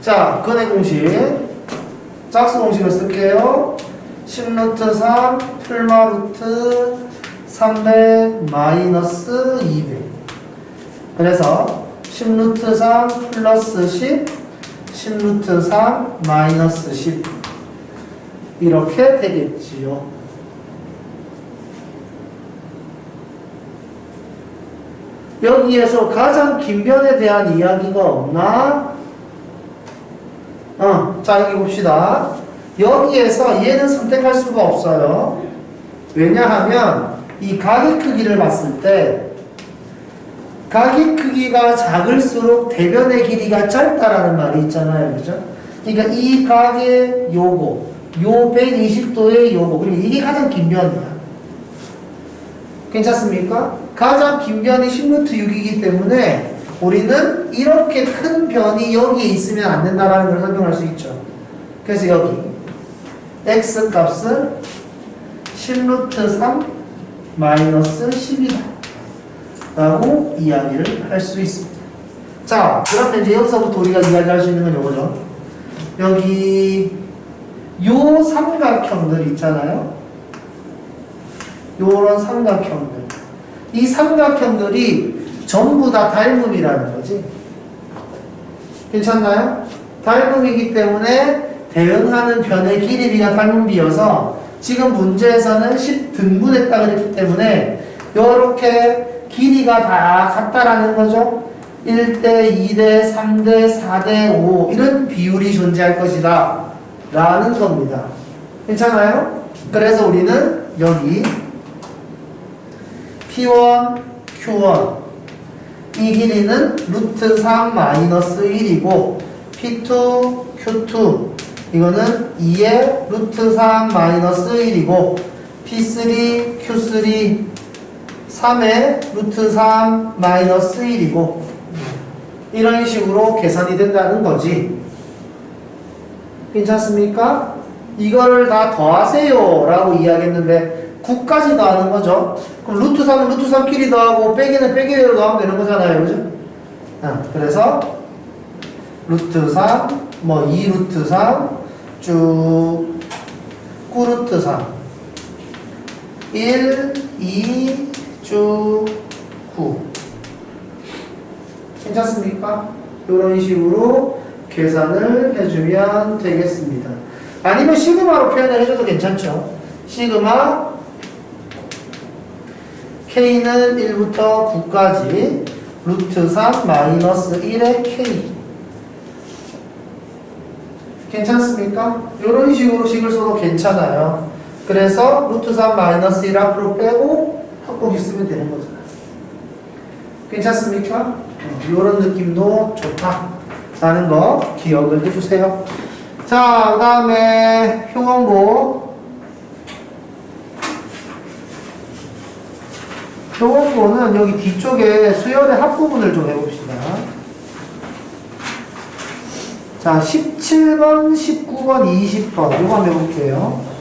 자, 근의 공식 짝수 공식을 쓸게요. 10루트 3 풀마 루트 300 마이너스 200 그래서 10루트 3 플러스 10 10루트 3 마이너스 10 이렇게 되겠지요. 여기에서 가장 긴 변에 대한 이야기가 없나? 자, 여기 봅시다. 여기에서 얘는 선택할 수가 없어요. 왜냐하면 이 각의 크기를 봤을 때 각의 크기가 작을수록 대변의 길이가 짧다라는 말이 있잖아요. 그죠? 그러니까 이 각의 요거 요 120도의 요거 그리고 이게 가장 긴 변이야. 괜찮습니까? 가장 긴 변이 10루트 6이기 때문에 우리는 이렇게 큰 변이 여기에 있으면 안 된다라는 걸 설명할 수 있죠. 그래서 여기 x 값은 10루트 3 마이너스 10이다 라고 이야기를 할 수 있습니다. 자, 그러면 이제 여기서부터 우리가 이야기할 수 있는 건 이거죠. 여기 요 삼각형들 있잖아요. 요런 삼각형들. 이 삼각형들이 전부 다 닮음이라는 거지. 괜찮나요? 닮음이기 때문에 대응하는 변의 길이비가 닮음비여서 지금 문제에서는 10등분했다 그랬기 때문에 요렇게 길이가 다 같다라는 거죠. 1대, 2대, 3대, 4대, 5 이런 비율이 존재할 것이다 라는 겁니다. 괜찮아요? 그래서 우리는 여기 P1, Q1 이 길이는 루트 3 마이너스 1이고 P2, Q2 이거는 2의 루트 3 마이너스 1이고 P3, Q3 3의 루트 3 마이너스 1이고 이런 식으로 계산이 된다는 거지. 괜찮습니까? 이거를 다 더하세요 라고 이야기했는데 9까지 더하는 거죠. 그럼 루트 3은 루트 3끼리 더하고 빼기는 빼기대로 더하면 되는 거잖아요. 그죠? 그래서 루트 3, 뭐 2루트 3, 쭉 9루트 3 1, 2, 쭉 9 괜찮습니까? 이런 식으로 계산을 해주면 되겠습니다. 아니면 시그마로 표현을 해줘도 괜찮죠. 시그마 K는 1부터 9까지 루트 3 마이너스 1의 K 괜찮습니까? 이런 식으로 식을 써도 괜찮아요. 그래서 루트 3 마이너스 1 앞으로 빼고 합곡식 쓰면 되는 거잖아요. 괜찮습니까? 이런 느낌도 좋다라는 거 기억을 해주세요. 자, 그 다음에 효원고. 효원고는 여기 뒤쪽에 수열의 합부분을 좀 해봅시다. 자, 17번, 19번, 20번 이거 한번 해볼게요.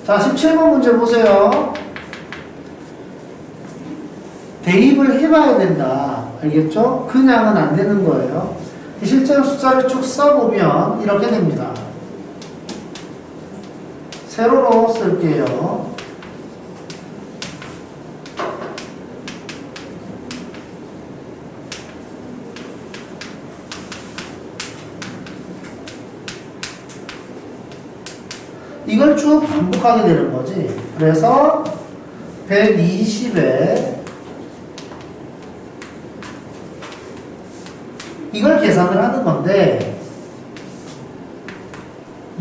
자, 17번 문제 보세요. 대입을 해봐야 된다. 알겠죠? 그냥은 안 되는 거예요. 실제로 숫자를 쭉 써보면 이렇게 됩니다. 세로로 쓸게요. 이걸 쭉 반복하게 되는 거지. 그래서 120에 이걸 계산을 하는 건데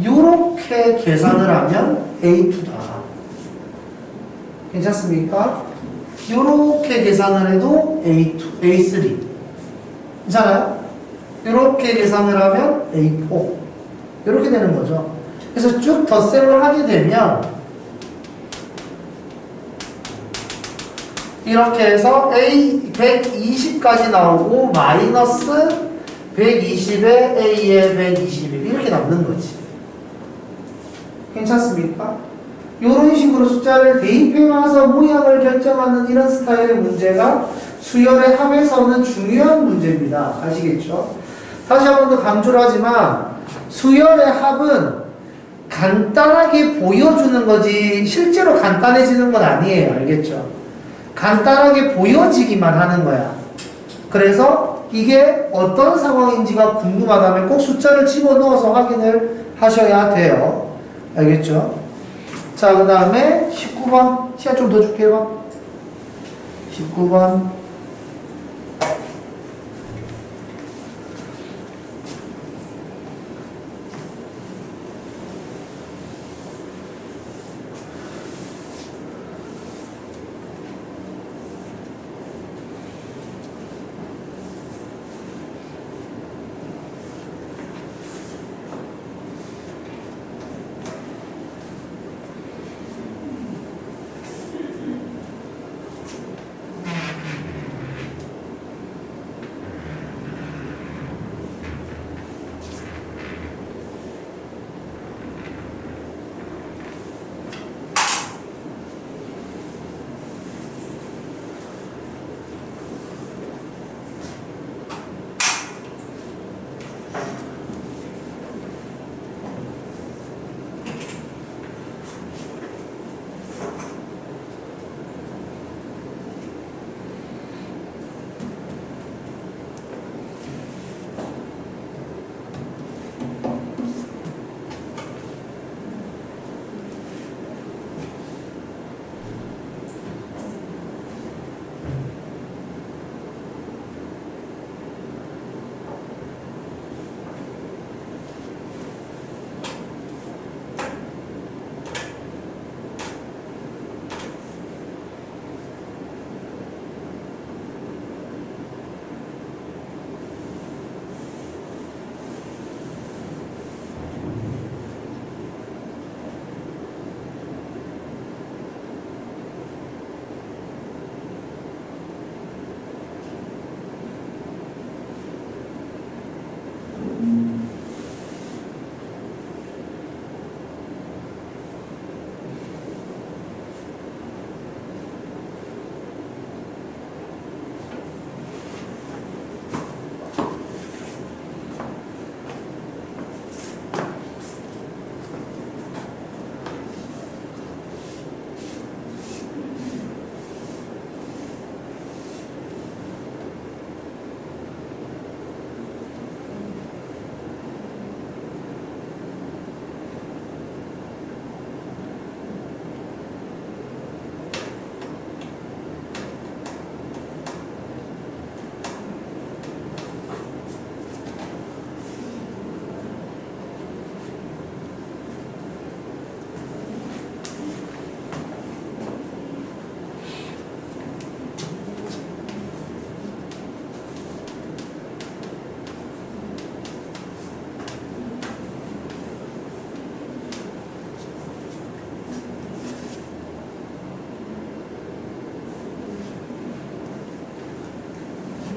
요렇게 계산을 하면 A2다. 괜찮습니까? 요렇게 계산을 해도 A2, A3. 괜찮아요? 요렇게 계산을 하면 A4. 요렇게 되는 거죠. 그래서 쭉 덧셈을 하게 되면 이렇게 해서 A 120까지 나오고 마이너스 120에 A에 121 이렇게 남는 거지. 괜찮습니까? 이런 식으로 숫자를 대입해 와서 모양을 결정하는 이런 스타일의 문제가 수열의 합에서는 중요한 문제입니다. 아시겠죠? 다시 한 번 더 강조를 하지만 수열의 합은 간단하게 보여주는 거지 실제로 간단해지는 건 아니에요. 알겠죠? 간단하게 보여지기만 하는 거야. 그래서 이게 어떤 상황인지가 궁금하다면 꼭 숫자를 집어넣어서 확인을 하셔야 돼요. 알겠죠? 자, 그 다음에 19번 시간 좀 더 줄게요. 19번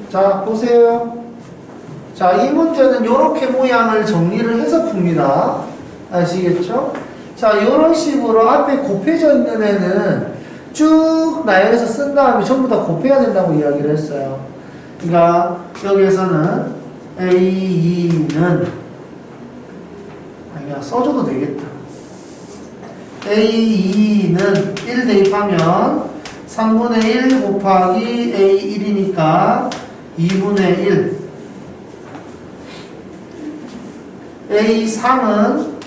자, 보세요. 자, 이 문제는 이렇게 모양을 정리를 해서 풉니다. 아시겠죠? 자, 이런 식으로 앞에 곱해져 있는 애는 쭉 나열해서 쓴 다음에 전부 다 곱해야 된다고 이야기를 했어요. 그러니까 여기에서는 A2는 그냥 써줘도 되겠다. A2는 1 대입하면 3분의 1 곱하기 A1이니까 2분의 1. A3은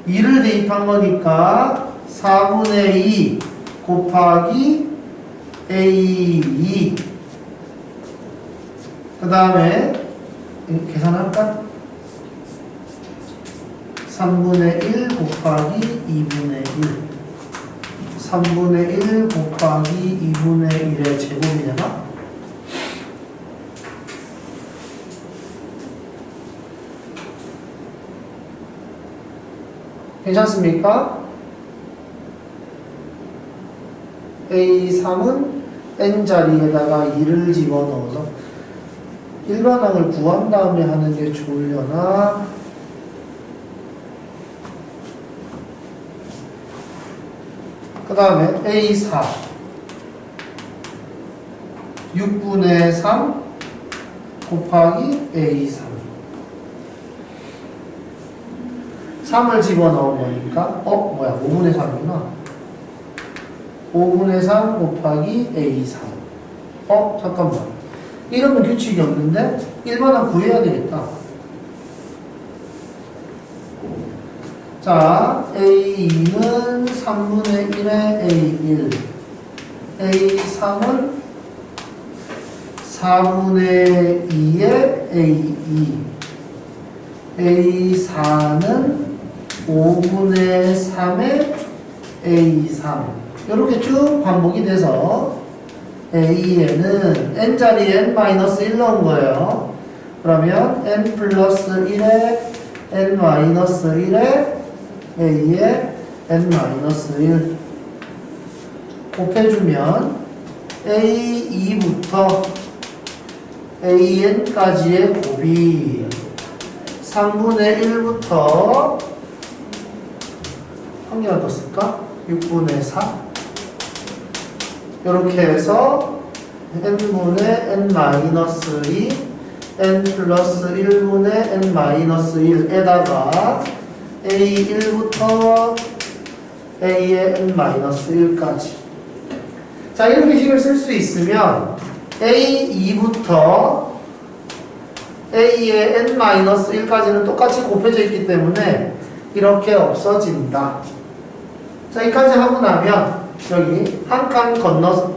2를 대입한 거니까 4분의 2 곱하기 A2. 그 다음에 계산할까? 3분의 1 곱하기 2분의 1. 3분의 1 곱하기 2분의 1의 제곱이 되나? 괜찮습니까? A3은 n자리에다가 2를 집어넣어서 일반항을 구한 다음에 하는 게 좋으려나? 그 다음에 A4 6분의 3 곱하기 A3 3을 집어넣은 거니까 5분의 3이구나 5분의 3 곱하기 A3 잠깐만 이러면 규칙이 없는데 일반항 구해야 되겠다. 자, A2는 3분의 1의 A1 A3은 4분의 2의 A2 A4는 5분의 3의 A3 이렇게 쭉 반복이 돼서 A에는 n자리에 n-1 넣은 거예요. 그러면 n 플러스 1에 n-1에 A에 n-1 곱해주면 A2부터 AN까지의 곱이 3분의 1부터 한 개만 더 쓸까? 6분의 4 이렇게 해서 n분의 n-2 n 플러스 1분의 n-1에다가 A1부터 A의 n-1까지 자 이렇게 식을 쓸 수 있으면 A2부터 A의 n-1까지는 똑같이 곱해져 있기 때문에 이렇게 없어진다. 자 여기까지 하고 나면 여기 한 칸 건너서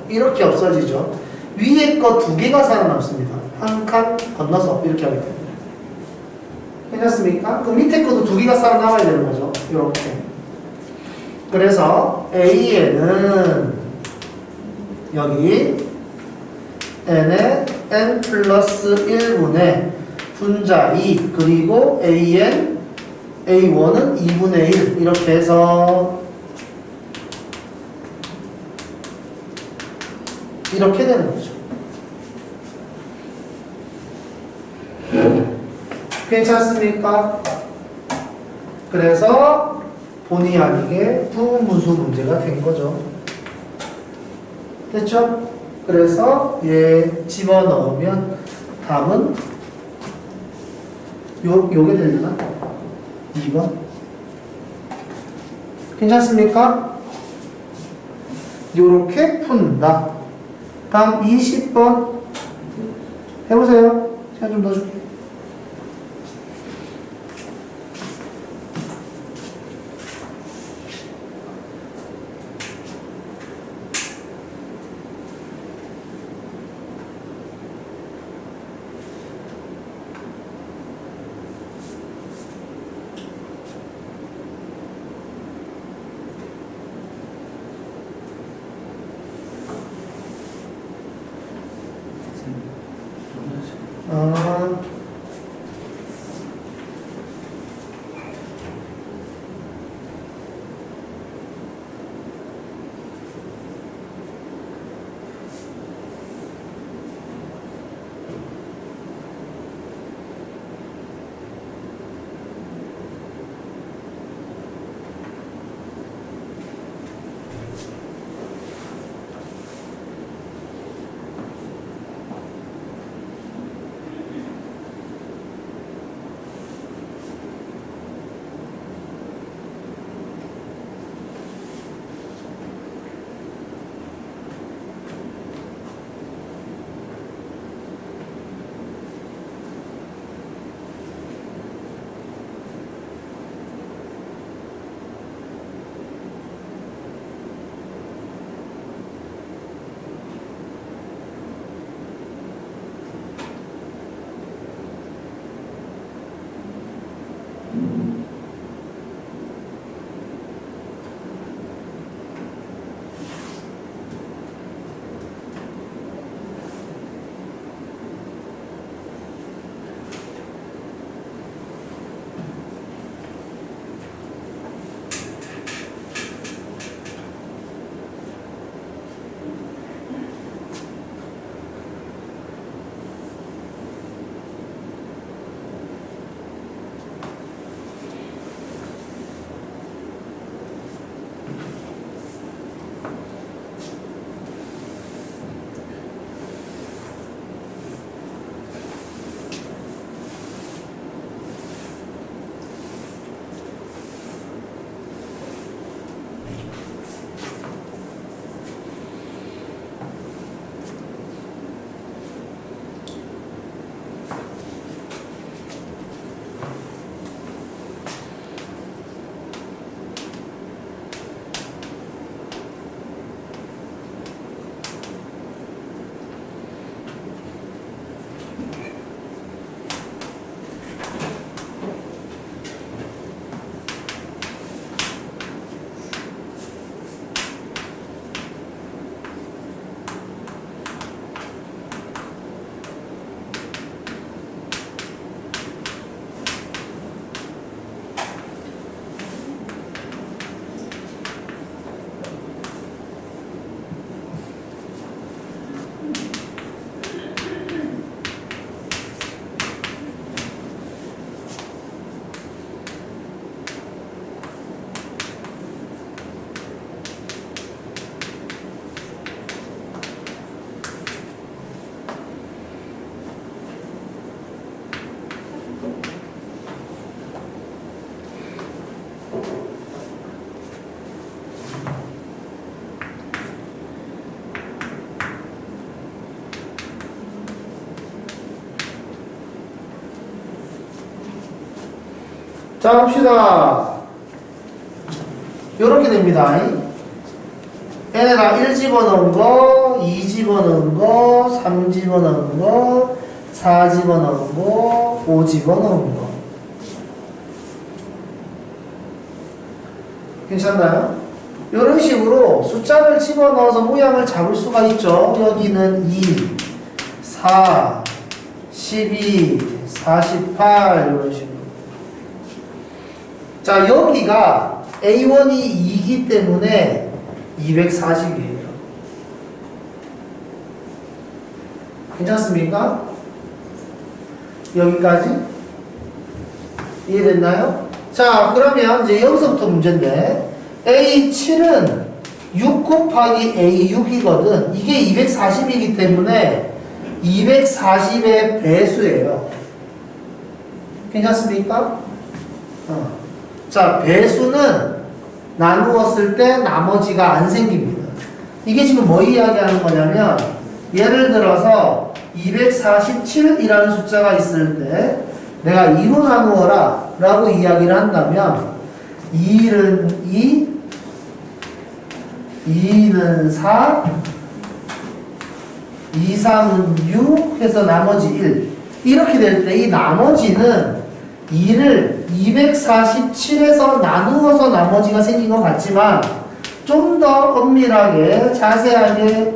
이렇게 없어지죠. 위에 거 두 개가 살아남습니다. 한 칸 건너서 이렇게 하게 됩니다. 괜찮습니까? 그 밑에 것도 두 개가 살아남아야 되는 거죠. 이렇게. 그래서 A에는 여기 n에 n 플러스 1분의 분자 2 그리고 A1은 2분의 1 이렇게 해서 이렇게 되는 거죠. 괜찮습니까? 그래서 본의 아니게 부분분수 문제가 된 거죠. 됐죠? 그래서 얘 집어넣으면 답은 요게 되려나? 2번. 괜찮습니까? 요렇게 푼다. 다음 20번 해보세요. 시간 좀 더 줄게. 자, 봅시다. 요렇게 됩니다. 얘네가 1 집어넣은 거, 2 집어넣은 거, 3 집어넣은 거, 4 집어넣은 거, 5 집어넣은 거. 괜찮나요? 이런 식으로 숫자를 집어넣어서 모양을 잡을 수가 있죠. 여기는 2, 4, 12, 48 이런 식으로. 자, 여기가 A1이 2이기 때문에 240이에요. 괜찮습니까? 여기까지? 이해됐나요? 자, 그러면 이제 여기서부터 문제인데 A7은 6 곱하기 A6이거든. 이게 240이기 때문에 240의 배수예요. 괜찮습니까? 자, 배수는 나누었을 때 나머지가 안 생깁니다. 이게 지금 뭐 이야기하는 거냐면 예를 들어서 247이라는 숫자가 있을 때 내가 2로 나누어라 라고 이야기를 한다면 2는 2, 2는 4, 2, 3은 6 해서 나머지 1 이렇게 될 때 이 나머지는 2를 247에서 나누어서 나머지가 생긴 것 같지만 좀 더 엄밀하게 자세하게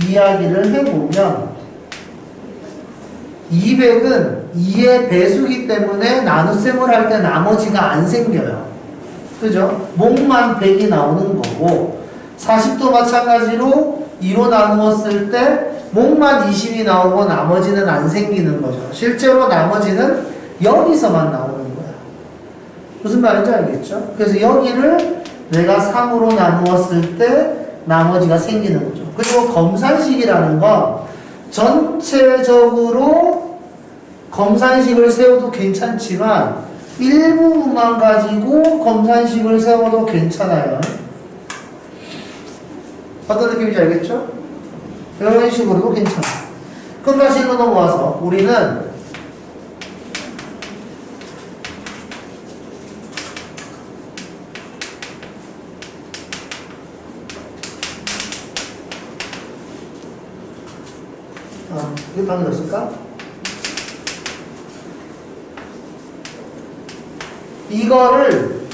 이야기를 해보면 200은 2의 배수기 때문에 나눗셈을 할 때 나머지가 안 생겨요. 그죠? 목만 100이 나오는 거고 40도 마찬가지로 2로 나누었을 때 목만 20이 나오고 나머지는 안 생기는 거죠. 실제로 나머지는 여기서만 나오는 거야. 무슨 말인지 알겠죠? 그래서 여기를 내가 3으로 나누었을 때 나머지가 생기는 거죠. 그리고 검산식이라는 건 전체적으로 검산식을 세워도 괜찮지만 일부분만 가지고 검산식을 세워도 괜찮아요. 어떤 느낌인지 알겠죠? 이런 식으로도 괜찮아요. 그럼 다시 이거 넘어와서 우리는 이거 방금 넣었을까? 이거를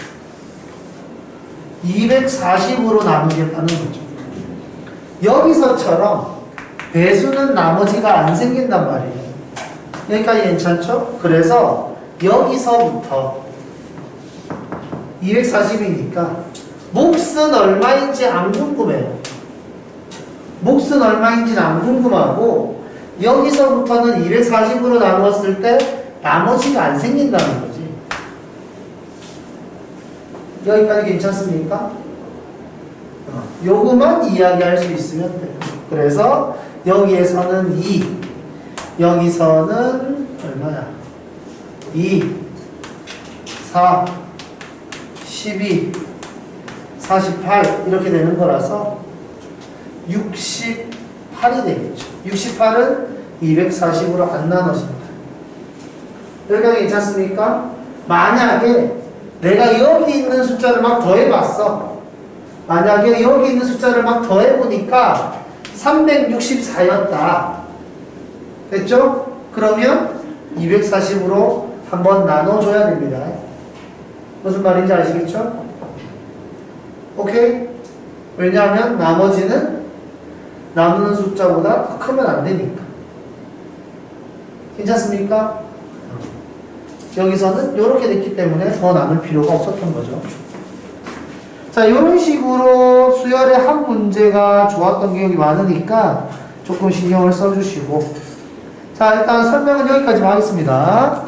240으로 나누겠다는 거죠. 여기서처럼 배수는 나머지가 안 생긴단 말이에요. 여기까지 괜찮죠? 그래서 여기서부터 240이니까 몫은 얼마인지 안 궁금해요. 몫은 얼마인지는 안 궁금하고 여기서부터는 240으로 나누었을 때 나머지가 안 생긴다는 거지. 여기까지 괜찮습니까? 요거만 이야기할 수 있으면 돼요. 그래서 여기에서는 2, 여기서는 얼마야? 2, 4, 12, 48 이렇게 되는 거라서 68이 되겠죠. 68은 240으로 안 나눠진다. 여기까지 괜찮습니까? 만약에 내가 여기 있는 숫자를 막 더해봤어. 만약에 여기 있는 숫자를 막 더해보니까 364였다. 됐죠? 그러면 240으로 한번 나눠줘야 됩니다. 무슨 말인지 아시겠죠? 오케이? 왜냐하면 나머지는 나누는 숫자보다 더 크면 안 되니까. 괜찮습니까? 여기서는 이렇게 됐기 때문에 더 나눌 필요가 없었던 거죠. 자, 이런 식으로 수열의 한 문제가 좋았던 기억이 많으니까 조금 신경을 써주시고. 자, 일단 설명은 여기까지 하겠습니다.